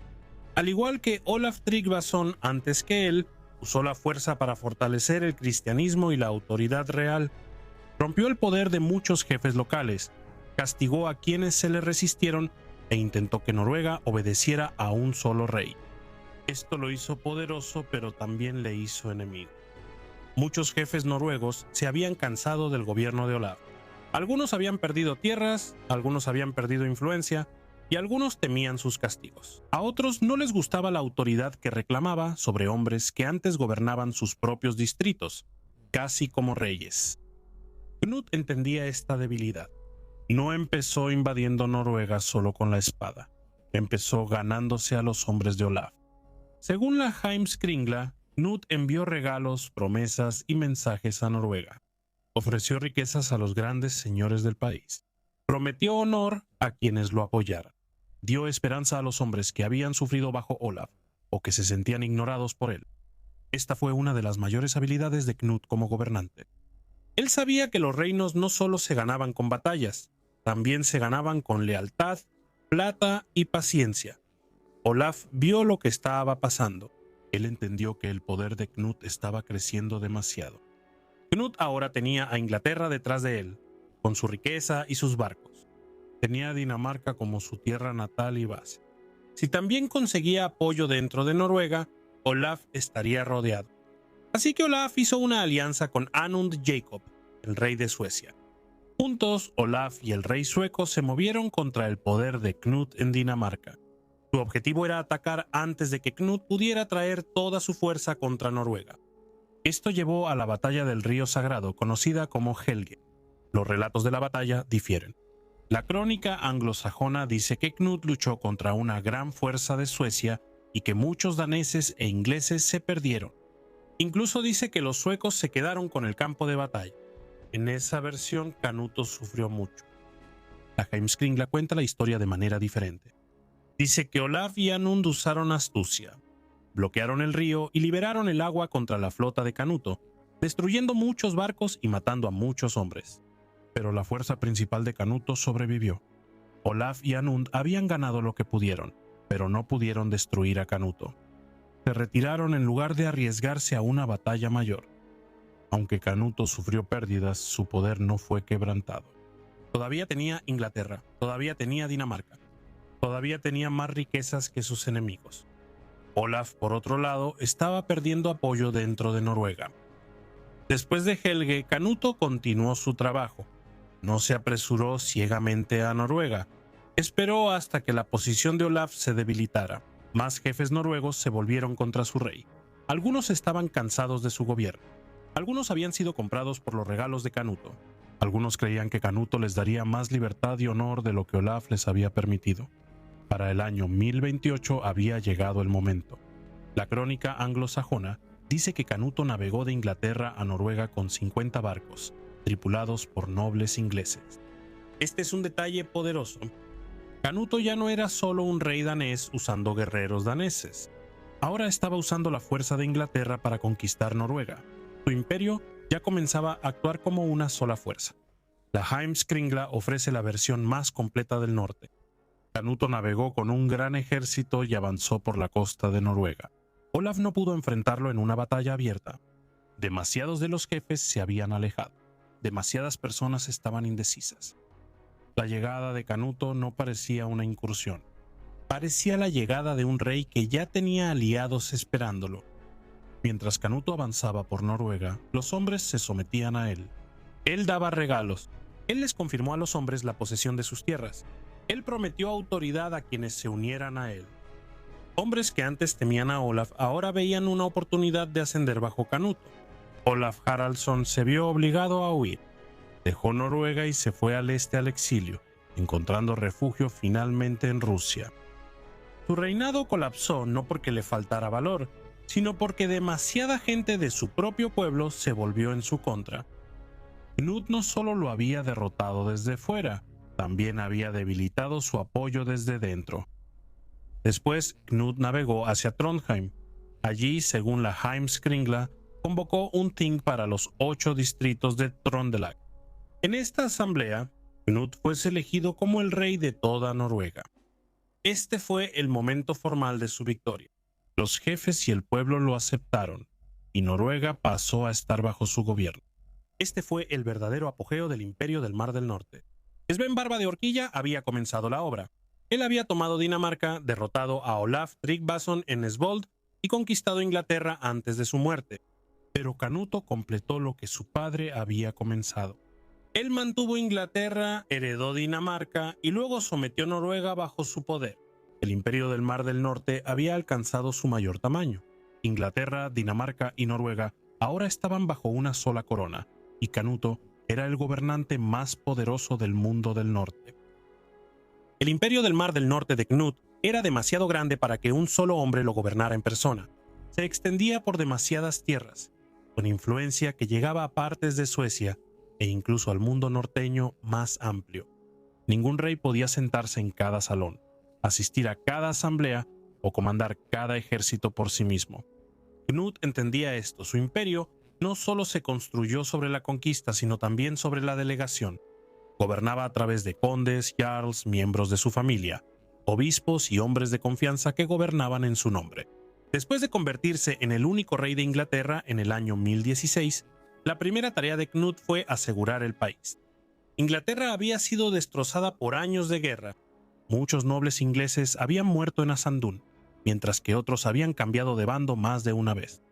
Al igual que Olaf Tryggvason antes que él, usó la fuerza para fortalecer el cristianismo y la autoridad real. Rompió el poder de muchos jefes locales, castigó a quienes se le resistieron e intentó que Noruega obedeciera a un solo rey. Esto lo hizo poderoso, pero también le hizo enemigo. Muchos jefes noruegos se habían cansado del gobierno de Olaf. Algunos habían perdido tierras, algunos habían perdido influencia, y algunos temían sus castigos. A otros no les gustaba la autoridad que reclamaba sobre hombres que antes gobernaban sus propios distritos, casi como reyes. Knut entendía esta debilidad. No empezó invadiendo Noruega solo con la espada. Empezó ganándose a los hombres de Olaf. Según la Heimskringla, Knut envió regalos, promesas y mensajes a Noruega. Ofreció riquezas a los grandes señores del país. Prometió honor a quienes lo apoyaran. Dio esperanza a los hombres que habían sufrido bajo Olaf o que se sentían ignorados por él. Esta fue una de las mayores habilidades de Knut como gobernante. Él sabía que los reinos no solo se ganaban con batallas, también se ganaban con lealtad, plata y paciencia. Olaf vio lo que estaba pasando. Él entendió que el poder de Knut estaba creciendo demasiado. Knut ahora tenía a Inglaterra detrás de él, con su riqueza y sus barcos. Tenía a Dinamarca como su tierra natal y base. Si también conseguía apoyo dentro de Noruega, Olaf estaría rodeado. Así que Olaf hizo una alianza con Anund Jacob, el rey de Suecia. Juntos, Olaf y el rey sueco se movieron contra el poder de Knut en Dinamarca. Su objetivo era atacar antes de que Knut pudiera traer toda su fuerza contra Noruega. Esto llevó a la batalla del río Sagrado, conocida como Helge. Los relatos de la batalla difieren. La crónica anglosajona dice que Knut luchó contra una gran fuerza de Suecia y que muchos daneses e ingleses se perdieron. Incluso dice que los suecos se quedaron con el campo de batalla. En esa versión, Canuto sufrió mucho. La Heimskringla cuenta la historia de manera diferente. Dice que Olaf y Anund usaron astucia. Bloquearon el río y liberaron el agua contra la flota de Canuto, destruyendo muchos barcos y matando a muchos hombres. Pero la fuerza principal de Canuto sobrevivió. Olaf y Anund habían ganado lo que pudieron, pero no pudieron destruir a Canuto. Se retiraron en lugar de arriesgarse a una batalla mayor. Aunque Canuto sufrió pérdidas, su poder no fue quebrantado. Todavía tenía Inglaterra, todavía tenía Dinamarca, todavía tenía más riquezas que sus enemigos. Olaf, por otro lado, estaba perdiendo apoyo dentro de Noruega. Después de Helge, Canuto continuó su trabajo. No se apresuró ciegamente a Noruega. Esperó hasta que la posición de Olaf se debilitara. Más jefes noruegos se volvieron contra su rey. Algunos estaban cansados de su gobierno. Algunos habían sido comprados por los regalos de Canuto. Algunos creían que Canuto les daría más libertad y honor de lo que Olaf les había permitido. Para el año 1028 había llegado el momento. La crónica anglosajona dice que Canuto navegó de Inglaterra a Noruega con 50 barcos, tripulados por nobles ingleses. Este es un detalle poderoso. Canuto ya no era solo un rey danés usando guerreros daneses. Ahora estaba usando la fuerza de Inglaterra para conquistar Noruega. Su imperio ya comenzaba a actuar como una sola fuerza. La Heimskringla ofrece la versión más completa del norte. Canuto navegó con un gran ejército y avanzó por la costa de Noruega. Olaf no pudo enfrentarlo en una batalla abierta. Demasiados de los jefes se habían alejado. Demasiadas personas estaban indecisas. La llegada de Canuto no parecía una incursión. Parecía la llegada de un rey que ya tenía aliados esperándolo. Mientras Canuto avanzaba por Noruega, los hombres se sometían a él. Él daba regalos. Él les confirmó a los hombres la posesión de sus tierras. Él prometió autoridad a quienes se unieran a él. Hombres que antes temían a Olaf ahora veían una oportunidad de ascender bajo Canuto. Olaf Haraldsson se vio obligado a huir. Dejó Noruega y se fue al este al exilio, encontrando refugio finalmente en Rusia. Su reinado colapsó no porque le faltara valor, sino porque demasiada gente de su propio pueblo se volvió en su contra. Knut no solo lo había derrotado desde fuera, también había debilitado su apoyo desde dentro. Después, Knut navegó hacia Trondheim. Allí, según la Heimskringla, convocó un Thing para los 8 distritos de Trondelag. En esta asamblea, Knut fue elegido como el rey de toda Noruega. Este fue el momento formal de su victoria. Los jefes y el pueblo lo aceptaron, y Noruega pasó a estar bajo su gobierno. Este fue el verdadero apogeo del Imperio del Mar del Norte. Sven Barba de Horquilla había comenzado la obra. Él había tomado Dinamarca, derrotado a Olaf Tryggvason en Svold y conquistado Inglaterra antes de su muerte. Pero Canuto completó lo que su padre había comenzado. Él mantuvo Inglaterra, heredó Dinamarca y luego sometió Noruega bajo su poder. El Imperio del Mar del Norte había alcanzado su mayor tamaño. Inglaterra, Dinamarca y Noruega ahora estaban bajo una sola corona, y Canuto era el gobernante más poderoso del mundo del norte. El Imperio del Mar del Norte de Knut era demasiado grande para que un solo hombre lo gobernara en persona. Se extendía por demasiadas tierras, con influencia que llegaba a partes de Suecia e incluso al mundo norteño más amplio. Ningún rey podía sentarse en cada salón, asistir a cada asamblea o comandar cada ejército por sí mismo. Knut entendía esto. Su imperio no solo se construyó sobre la conquista, sino también sobre la delegación. Gobernaba a través de condes, jarls, miembros de su familia, obispos y hombres de confianza que gobernaban en su nombre. Después de convertirse en el único rey de Inglaterra en el año 1016, la primera tarea de Knut fue asegurar el país. Inglaterra había sido destrozada por años de guerra. Muchos nobles ingleses habían muerto en Asandún, mientras que otros habían cambiado de bando más de una vez.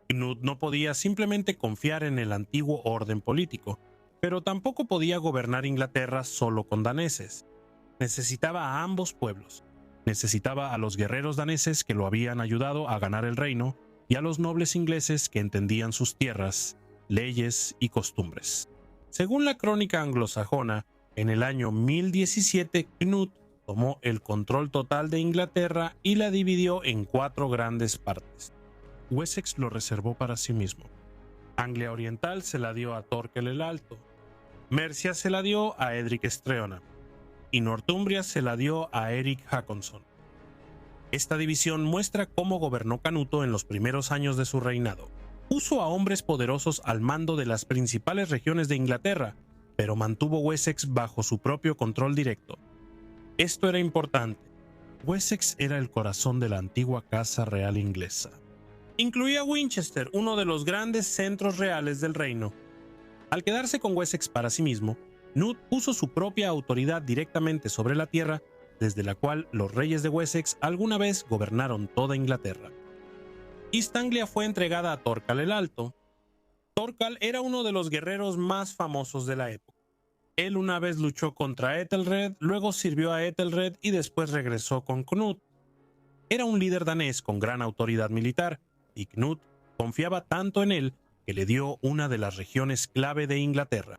Knut no podía simplemente confiar en el antiguo orden político, pero tampoco podía gobernar Inglaterra solo con daneses. Necesitaba a ambos pueblos. Necesitaba a los guerreros daneses que lo habían ayudado a ganar el reino y a los nobles ingleses que entendían sus tierras, leyes y costumbres. Según la crónica anglosajona, en el año 1017 Knut tomó el control total de Inglaterra y la dividió en 4 grandes partes. Wessex lo reservó para sí mismo. Anglia Oriental se la dio a Thorkel el Alto. Mercia se la dio a Edric Streona. Y Northumbria se la dio a Eric Håkonsson. Esta división muestra cómo gobernó Canuto en los primeros años de su reinado. Puso a hombres poderosos al mando de las principales regiones de Inglaterra, pero mantuvo Wessex bajo su propio control directo. Esto era importante. Wessex era el corazón de la antigua casa real inglesa. Incluía Winchester, uno de los grandes centros reales del reino. Al quedarse con Wessex para sí mismo, Knut puso su propia autoridad directamente sobre la tierra, desde la cual los reyes de Wessex alguna vez gobernaron toda Inglaterra. East Anglia fue entregada a Thorkell el Alto. Thorkell era uno de los guerreros más famosos de la época. Él una vez luchó contra Ethelred, luego sirvió a Ethelred y después regresó con Knut. Era un líder danés con gran autoridad militar, y Knut confiaba tanto en él que le dio una de las regiones clave de Inglaterra.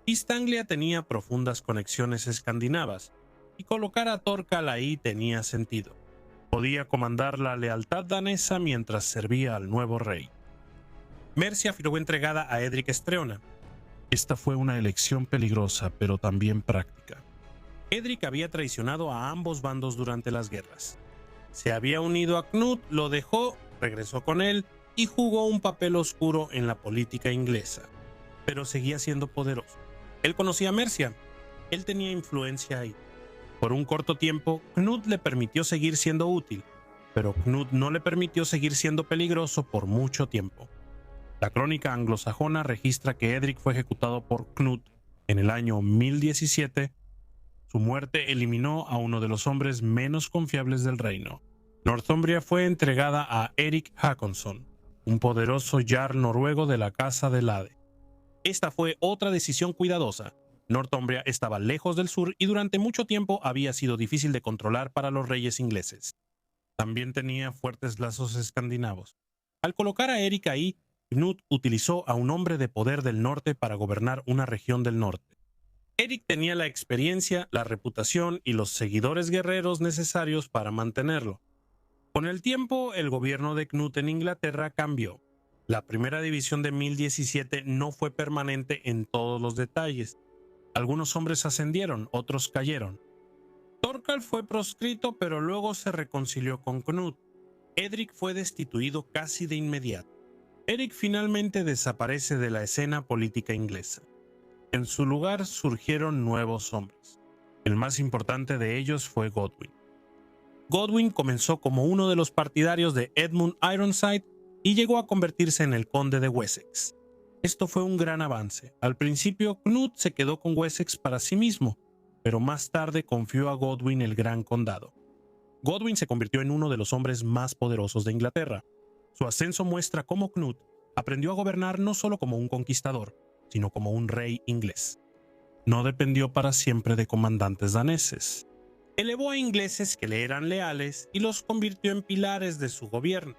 East Anglia tenía profundas conexiones escandinavas, y colocar a Thorkell ahí tenía sentido. Podía comandar la lealtad danesa mientras servía al nuevo rey. Mercia fue entregada a Edric Streona. Esta fue una elección peligrosa, pero también práctica. Edric había traicionado a ambos bandos durante las guerras. Se había unido a Knut, lo dejó, regresó con él y jugó un papel oscuro en la política inglesa. Pero seguía siendo poderoso. Él conocía a Mercia. Él tenía influencia ahí. Por un corto tiempo, Knut le permitió seguir siendo útil, pero Knut no le permitió seguir siendo peligroso por mucho tiempo. La crónica anglosajona registra que Edric fue ejecutado por Knut en el año 1017. Su muerte eliminó a uno de los hombres menos confiables del reino. Northumbria fue entregada a Erik Håkonsson, un poderoso jarl noruego de la casa de Lade. Esta fue otra decisión cuidadosa. Northumbria estaba lejos del sur y durante mucho tiempo había sido difícil de controlar para los reyes ingleses. También tenía fuertes lazos escandinavos. Al colocar a Erik ahí, Knut utilizó a un hombre de poder del norte para gobernar una región del norte. Erik tenía la experiencia, la reputación y los seguidores guerreros necesarios para mantenerlo. Con el tiempo, el gobierno de Knut en Inglaterra cambió. La primera división de 1017 no fue permanente en todos los detalles. Algunos hombres ascendieron, otros cayeron. Thorkell fue proscrito, pero luego se reconcilió con Knut. Edric fue destituido casi de inmediato. Erik finalmente desaparece de la escena política inglesa. En su lugar surgieron nuevos hombres. El más importante de ellos fue Godwin. Godwin comenzó como uno de los partidarios de Edmund Ironside y llegó a convertirse en el conde de Wessex. Esto fue un gran avance. Al principio, Knut se quedó con Wessex para sí mismo, pero más tarde confió a Godwin el gran condado. Godwin se convirtió en uno de los hombres más poderosos de Inglaterra. Su ascenso muestra cómo Knut aprendió a gobernar no solo como un conquistador, sino como un rey inglés. No dependió para siempre de comandantes daneses. Elevó a ingleses que le eran leales y los convirtió en pilares de su gobierno.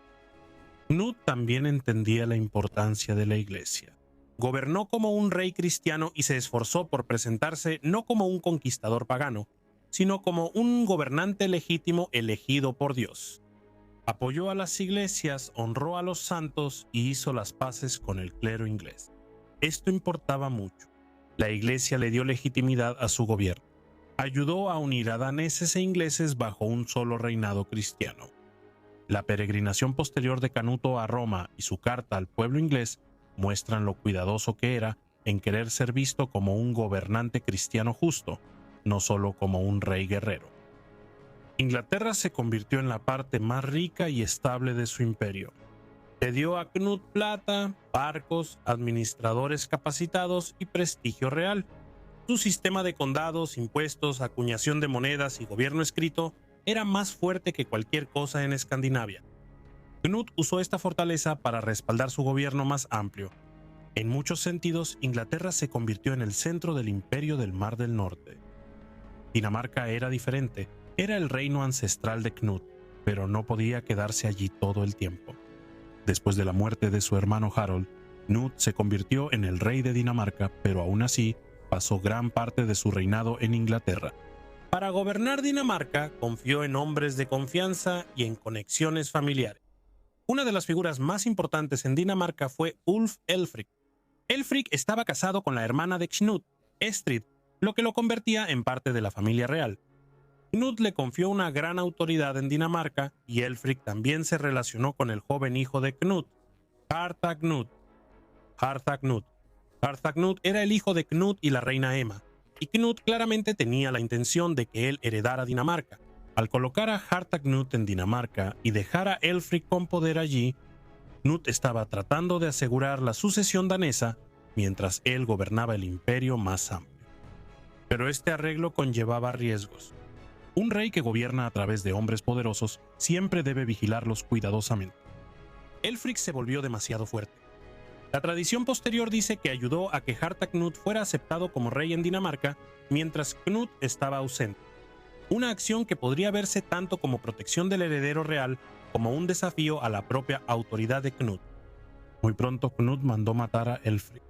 Knut también entendía la importancia de la iglesia. Gobernó como un rey cristiano y se esforzó por presentarse no como un conquistador pagano, sino como un gobernante legítimo elegido por Dios. Apoyó a las iglesias, honró a los santos y hizo las paces con el clero inglés. Esto importaba mucho. La iglesia le dio legitimidad a su gobierno. Ayudó a unir a daneses e ingleses bajo un solo reinado cristiano. La peregrinación posterior de Canuto a Roma y su carta al pueblo inglés muestran lo cuidadoso que era en querer ser visto como un gobernante cristiano justo, no solo como un rey guerrero. Inglaterra se convirtió en la parte más rica y estable de su imperio. Le dio a Knut plata, barcos, administradores capacitados y prestigio real. Su sistema de condados, impuestos, acuñación de monedas y gobierno escrito era más fuerte que cualquier cosa en Escandinavia. Knut usó esta fortaleza para respaldar su gobierno más amplio. En muchos sentidos, Inglaterra se convirtió en el centro del imperio del Mar del Norte. Dinamarca era diferente, era el reino ancestral de Knut, pero no podía quedarse allí todo el tiempo. Después de la muerte de su hermano Harold, Knut se convirtió en el rey de Dinamarca, pero aún así pasó gran parte de su reinado en Inglaterra. Para gobernar Dinamarca, confió en hombres de confianza y en conexiones familiares. Una de las figuras más importantes en Dinamarca fue Ulf Elfric. Elfric estaba casado con la hermana de Knut, Estrid, lo que lo convertía en parte de la familia real. Knut le confió una gran autoridad en Dinamarca y Elfric también se relacionó con el joven hijo de Knut, Harthacnut. Harthacnut era el hijo de Knut y la reina Emma. y Knut claramente tenía la intención de que él heredara Dinamarca. Al colocar a Harthacnut en Dinamarca y dejar a Elfric con poder allí, Knut estaba tratando de asegurar la sucesión danesa mientras él gobernaba el imperio más amplio. Pero este arreglo conllevaba riesgos. Un rey que gobierna a través de hombres poderosos siempre debe vigilarlos cuidadosamente. Elfric se volvió demasiado fuerte. La tradición posterior dice que ayudó a que Harthacnut fuera aceptado como rey en Dinamarca mientras Knut estaba ausente. Una acción que podría verse tanto como protección del heredero real como un desafío a la propia autoridad de Knut. Muy pronto Knut mandó matar a Elfric.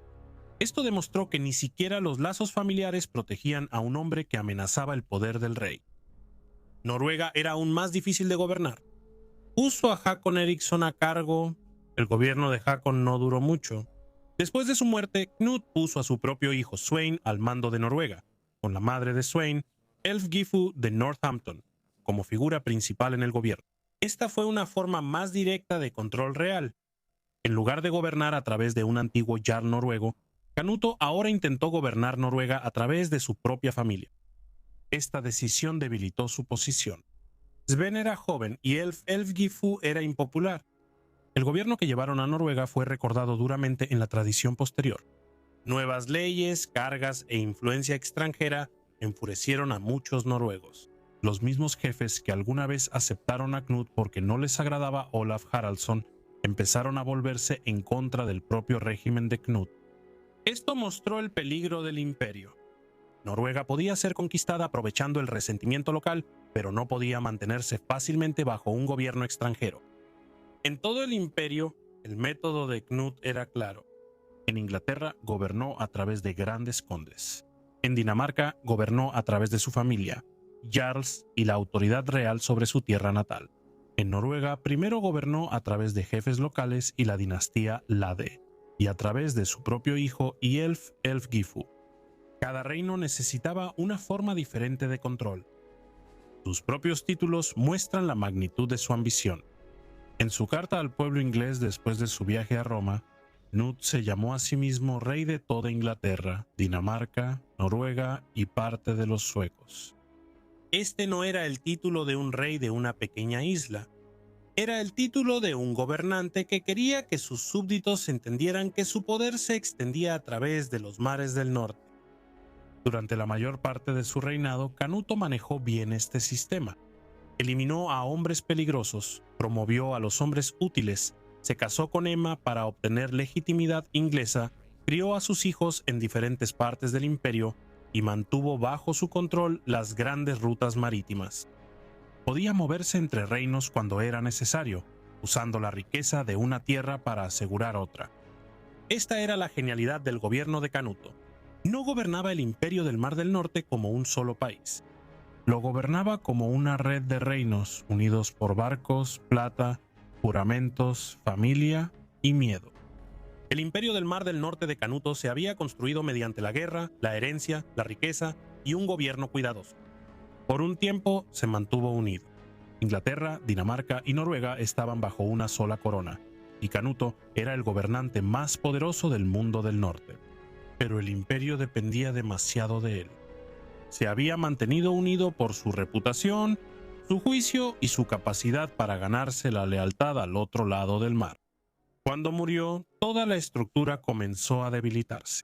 Esto demostró que ni siquiera los lazos familiares protegían a un hombre que amenazaba el poder del rey. Noruega era aún más difícil de gobernar. Puso a Hakon Eriksson a cargo. El gobierno de Hakon no duró mucho. Después de su muerte, Knut puso a su propio hijo Sweyn al mando de Noruega, con la madre de Sweyn, Elfgifu de Northampton, como figura principal en el gobierno. Esta fue una forma más directa de control real. En lugar de gobernar a través de un antiguo jarl noruego, Canuto ahora intentó gobernar Noruega a través de su propia familia. Esta decisión debilitó su posición. Sven era joven y Elfgifu era impopular. El gobierno que llevaron a Noruega fue recordado duramente en la tradición posterior. Nuevas leyes, cargas e influencia extranjera enfurecieron a muchos noruegos. Los mismos jefes que alguna vez aceptaron a Knut porque no les agradaba Olaf Haraldsson empezaron a volverse en contra del propio régimen de Knut. Esto mostró el peligro del imperio. Noruega podía ser conquistada aprovechando el resentimiento local, pero no podía mantenerse fácilmente bajo un gobierno extranjero. En todo el imperio, el método de Knut era claro. En Inglaterra gobernó a través de grandes condes. En Dinamarca gobernó a través de su familia, jarls y la autoridad real sobre su tierra natal. En Noruega primero gobernó a través de jefes locales y la dinastía Lade, y a través de su propio hijo y Elfgifu. Cada reino necesitaba una forma diferente de control. Sus propios títulos muestran la magnitud de su ambición. En su carta al pueblo inglés después de su viaje a Roma, Knut se llamó a sí mismo rey de toda Inglaterra, Dinamarca, Noruega y parte de los suecos. Este no era el título de un rey de una pequeña isla. Era el título de un gobernante que quería que sus súbditos entendieran que su poder se extendía a través de los mares del norte. Durante la mayor parte de su reinado, Canuto manejó bien este sistema. Eliminó a hombres peligrosos, promovió a los hombres útiles, se casó con Emma para obtener legitimidad inglesa, crió a sus hijos en diferentes partes del imperio y mantuvo bajo su control las grandes rutas marítimas. Podía moverse entre reinos cuando era necesario, usando la riqueza de una tierra para asegurar otra. Esta era la genialidad del gobierno de Canuto. No gobernaba el imperio del Mar del Norte como un solo país. Lo gobernaba como una red de reinos unidos por barcos, plata, juramentos, familia y miedo. El imperio del Mar del Norte de Canuto se había construido mediante la guerra, la herencia, la riqueza y un gobierno cuidadoso. Por un tiempo se mantuvo unido. Inglaterra, Dinamarca y Noruega estaban bajo una sola corona, y Canuto era el gobernante más poderoso del mundo del norte. Pero el imperio dependía demasiado de él. Se había mantenido unido por su reputación, su juicio y su capacidad para ganarse la lealtad al otro lado del mar. Cuando murió, toda la estructura comenzó a debilitarse.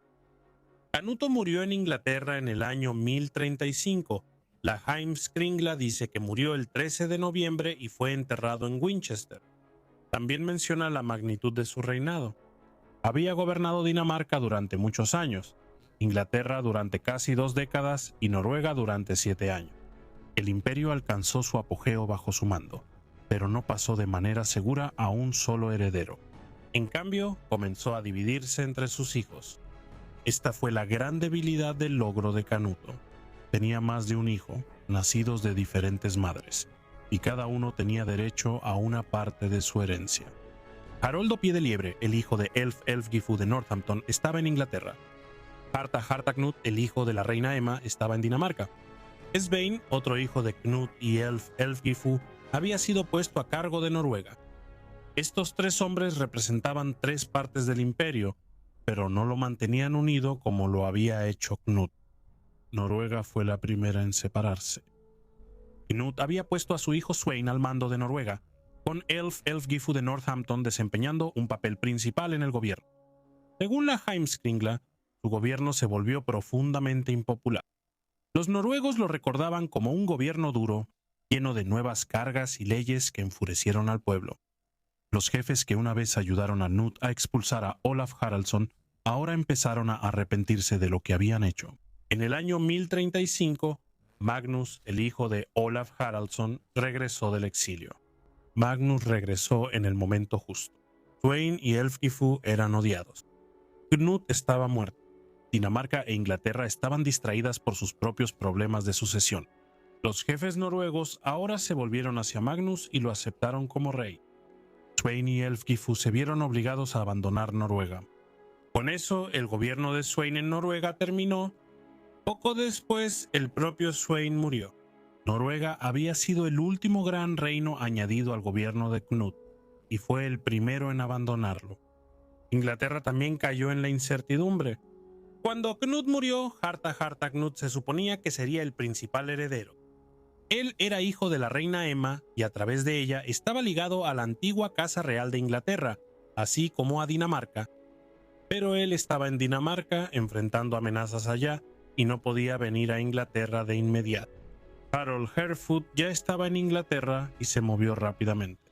Canuto murió en Inglaterra en el año 1035. La Heimskringla dice que murió el 13 de noviembre y fue enterrado en Winchester. También menciona la magnitud de su reinado. Había gobernado Dinamarca durante muchos años, Inglaterra durante casi 2 décadas y Noruega durante 7 años. El imperio alcanzó su apogeo bajo su mando, pero no pasó de manera segura a un solo heredero. En cambio, comenzó a dividirse entre sus hijos. Esta fue la gran debilidad del logro de Canuto. Tenía más de un hijo, nacidos de diferentes madres, y cada uno tenía derecho a una parte de su herencia. Haroldo Pie de Liebre, el hijo de Elfgifu de Northampton, estaba en Inglaterra. Harthacnut, el hijo de la reina Emma, estaba en Dinamarca. Svein, otro hijo de Knut y Elfgifu, había sido puesto a cargo de Noruega. Estos 3 hombres representaban 3 partes del imperio, pero no lo mantenían unido como lo había hecho Knut. Noruega fue la primera en separarse. Knut había puesto a su hijo Sweyn al mando de Noruega, con Ælfgifu de Northampton desempeñando un papel principal en el gobierno. Según la Heimskringla, su gobierno se volvió profundamente impopular. Los noruegos lo recordaban como un gobierno duro, lleno de nuevas cargas y leyes que enfurecieron al pueblo. Los jefes que una vez ayudaron a Knut a expulsar a Olaf Haraldsson ahora empezaron a arrepentirse de lo que habían hecho. En el año 1035, Magnus, el hijo de Olaf Haraldsson, regresó del exilio. Magnus regresó en el momento justo. Sweyn y Ælfgifu eran odiados. Knut estaba muerto. Dinamarca e Inglaterra estaban distraídas por sus propios problemas de sucesión. Los jefes noruegos ahora se volvieron hacia Magnus y lo aceptaron como rey. Sweyn y Ælfgifu se vieron obligados a abandonar Noruega. Con eso, el gobierno de Sweyn en Noruega terminó. Poco después, el propio Sweyn murió. Noruega había sido el último gran reino añadido al gobierno de Knut, y fue el primero en abandonarlo. Inglaterra también cayó en la incertidumbre. Cuando Knut murió, Harta Knut se suponía que sería el principal heredero. Él era hijo de la reina Emma y a través de ella estaba ligado a la antigua Casa Real de Inglaterra, así como a Dinamarca. Pero él estaba en Dinamarca enfrentando amenazas allá y no podía venir a Inglaterra de inmediato. Harold Harefoot ya estaba en Inglaterra y se movió rápidamente.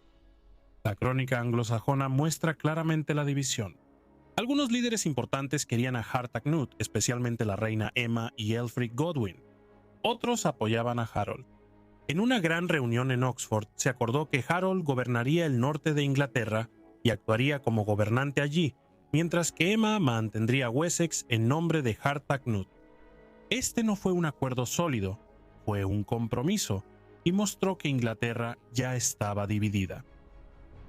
La crónica anglosajona muestra claramente la división. Algunos líderes importantes querían a Harthacnut, especialmente la reina Emma y Ælfric Godwin. Otros apoyaban a Harold. En una gran reunión en Oxford se acordó que Harold gobernaría el norte de Inglaterra y actuaría como gobernante allí, mientras que Emma mantendría Wessex en nombre de Harthacnut. Este no fue un acuerdo sólido, fue un compromiso, y mostró que Inglaterra ya estaba dividida.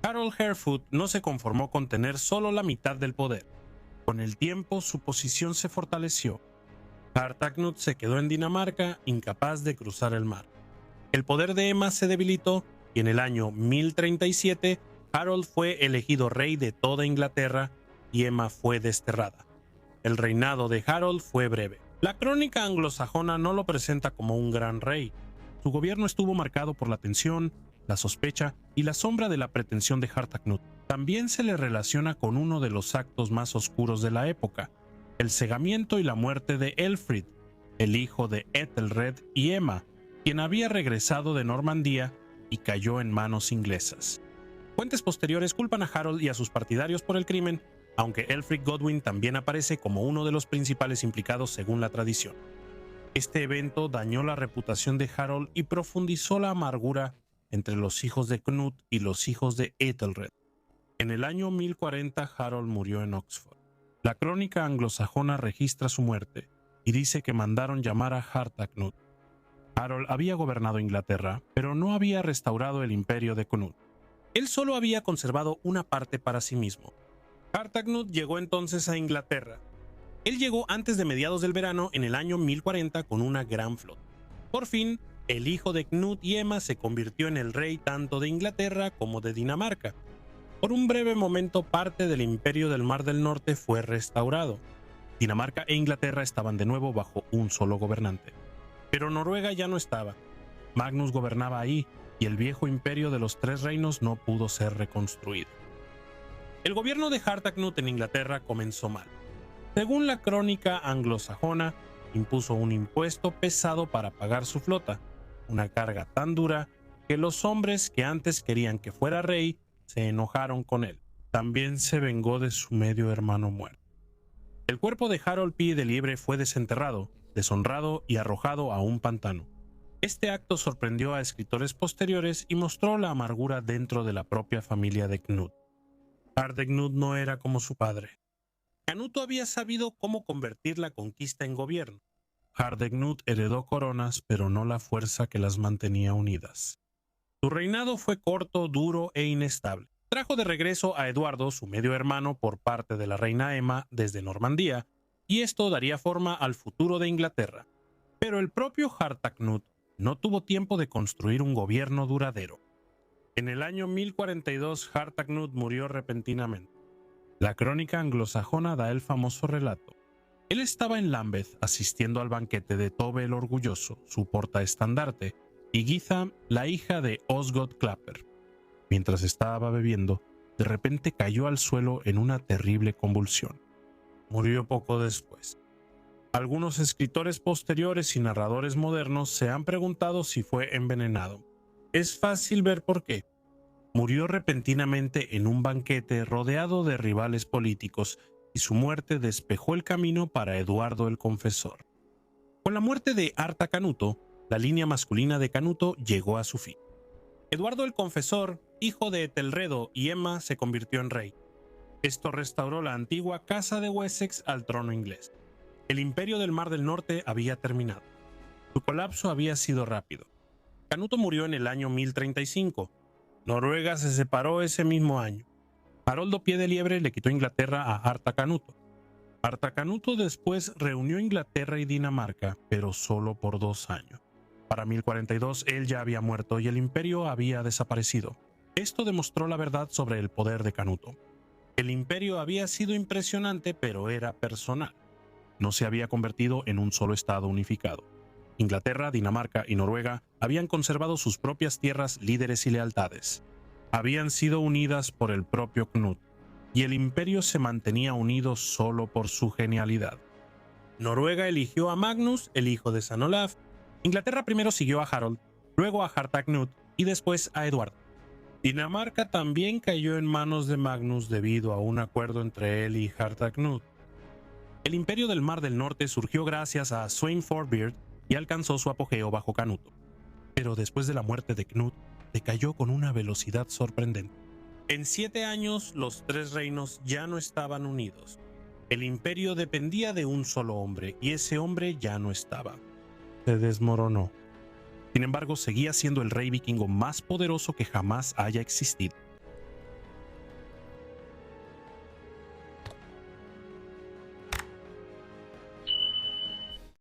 Harold Harefoot no se conformó con tener solo la mitad del poder. Con el tiempo su posición se fortaleció. Harthacnut se quedó en Dinamarca, incapaz de cruzar el mar. El poder de Emma se debilitó y en el año 1037 Harold fue elegido rey de toda Inglaterra y Emma fue desterrada. El reinado de Harold fue breve. La crónica anglosajona no lo presenta como un gran rey. Su gobierno estuvo marcado por la tensión, la sospecha y la sombra de la pretensión de Harthacnut. También se le relaciona con uno de los actos más oscuros de la época, el cegamiento y la muerte de Ælfric, el hijo de Ethelred y Emma, quien había regresado de Normandía y cayó en manos inglesas. Fuentes posteriores culpan a Harold y a sus partidarios por el crimen, aunque Ælfric Godwin también aparece como uno de los principales implicados según la tradición. Este evento dañó la reputación de Harold y profundizó la amargura entre los hijos de Knut y los hijos de Ethelred. En el año 1040 Harold murió en Oxford. La crónica anglosajona registra su muerte y dice que mandaron llamar a Harthacnut. Harold había gobernado Inglaterra, pero no había restaurado el imperio de Knut. Él solo había conservado una parte para sí mismo. Harthacnut llegó entonces a Inglaterra. Él llegó antes de mediados del verano en el año 1040 con una gran flota. Por fin, el hijo de Knut y Emma se convirtió en el rey tanto de Inglaterra como de Dinamarca. Por un breve momento, parte del imperio del Mar del Norte fue restaurado. Dinamarca e Inglaterra estaban de nuevo bajo un solo gobernante. Pero Noruega ya no estaba. Magnus gobernaba ahí y el viejo imperio de los tres reinos no pudo ser reconstruido. El gobierno de Harthacnut en Inglaterra comenzó mal. Según la crónica anglosajona, impuso un impuesto pesado para pagar su flota, una carga tan dura que los hombres que antes querían que fuera rey se enojaron con él. También se vengó de su medio hermano muerto. El cuerpo de Harold Pie de Liebre fue desenterrado, deshonrado y arrojado a un pantano. Este acto sorprendió a escritores posteriores y mostró la amargura dentro de la propia familia de Knut. Harthacnut no era como su padre. Canuto había sabido cómo convertir la conquista en gobierno. Harthacnut heredó coronas, pero no la fuerza que las mantenía unidas. Su reinado fue corto, duro e inestable. Trajo de regreso a Eduardo, su medio hermano, por parte de la reina Emma desde Normandía, y esto daría forma al futuro de Inglaterra. Pero el propio Harthacnut no tuvo tiempo de construir un gobierno duradero. En el año 1042, Harthacnut murió repentinamente. La crónica anglosajona da el famoso relato. Él estaba en Lambeth asistiendo al banquete de Tove el Orgulloso, su portaestandarte, y Githa, la hija de Osgood Clapper. Mientras estaba bebiendo, de repente cayó al suelo en una terrible convulsión. Murió poco después. Algunos escritores posteriores y narradores modernos se han preguntado si fue envenenado. Es fácil ver por qué. Murió repentinamente en un banquete rodeado de rivales políticos y su muerte despejó el camino para Eduardo el Confesor. Con la muerte de Arta Canuto, la línea masculina de Canuto llegó a su fin. Eduardo el Confesor, hijo de Etelredo y Emma, se convirtió en rey. Esto restauró la antigua Casa de Wessex al trono inglés. El imperio del Mar del Norte había terminado. Su colapso había sido rápido. Canuto murió en el año 1035. Noruega se separó ese mismo año. Haroldo Pie de Liebre le quitó Inglaterra a Arta Canuto. Arta Canuto después reunió Inglaterra y Dinamarca, pero solo por 2 años. Para 1042 él ya había muerto y el imperio había desaparecido. Esto demostró la verdad sobre el poder de Canuto. El imperio había sido impresionante, pero era personal. No se había convertido en un solo estado unificado. Inglaterra, Dinamarca y Noruega habían conservado sus propias tierras, líderes y lealtades. Habían sido unidas por el propio Knut, y el imperio se mantenía unido solo por su genialidad. Noruega eligió a Magnus, el hijo de San Olaf. Inglaterra primero siguió a Harold, luego a Harthacnut y después a Eduardo. Dinamarca también cayó en manos de Magnus debido a un acuerdo entre él y Harthacnut. El imperio del Mar del Norte surgió gracias a Sweyn Forbeard y alcanzó su apogeo bajo Canuto. Pero después de la muerte de Knut, decayó con una velocidad sorprendente. En 7 años, los 3 reinos ya no estaban unidos. El imperio dependía de un solo hombre, y ese hombre ya no estaba. Se desmoronó. Sin embargo, seguía siendo el rey vikingo más poderoso que jamás haya existido.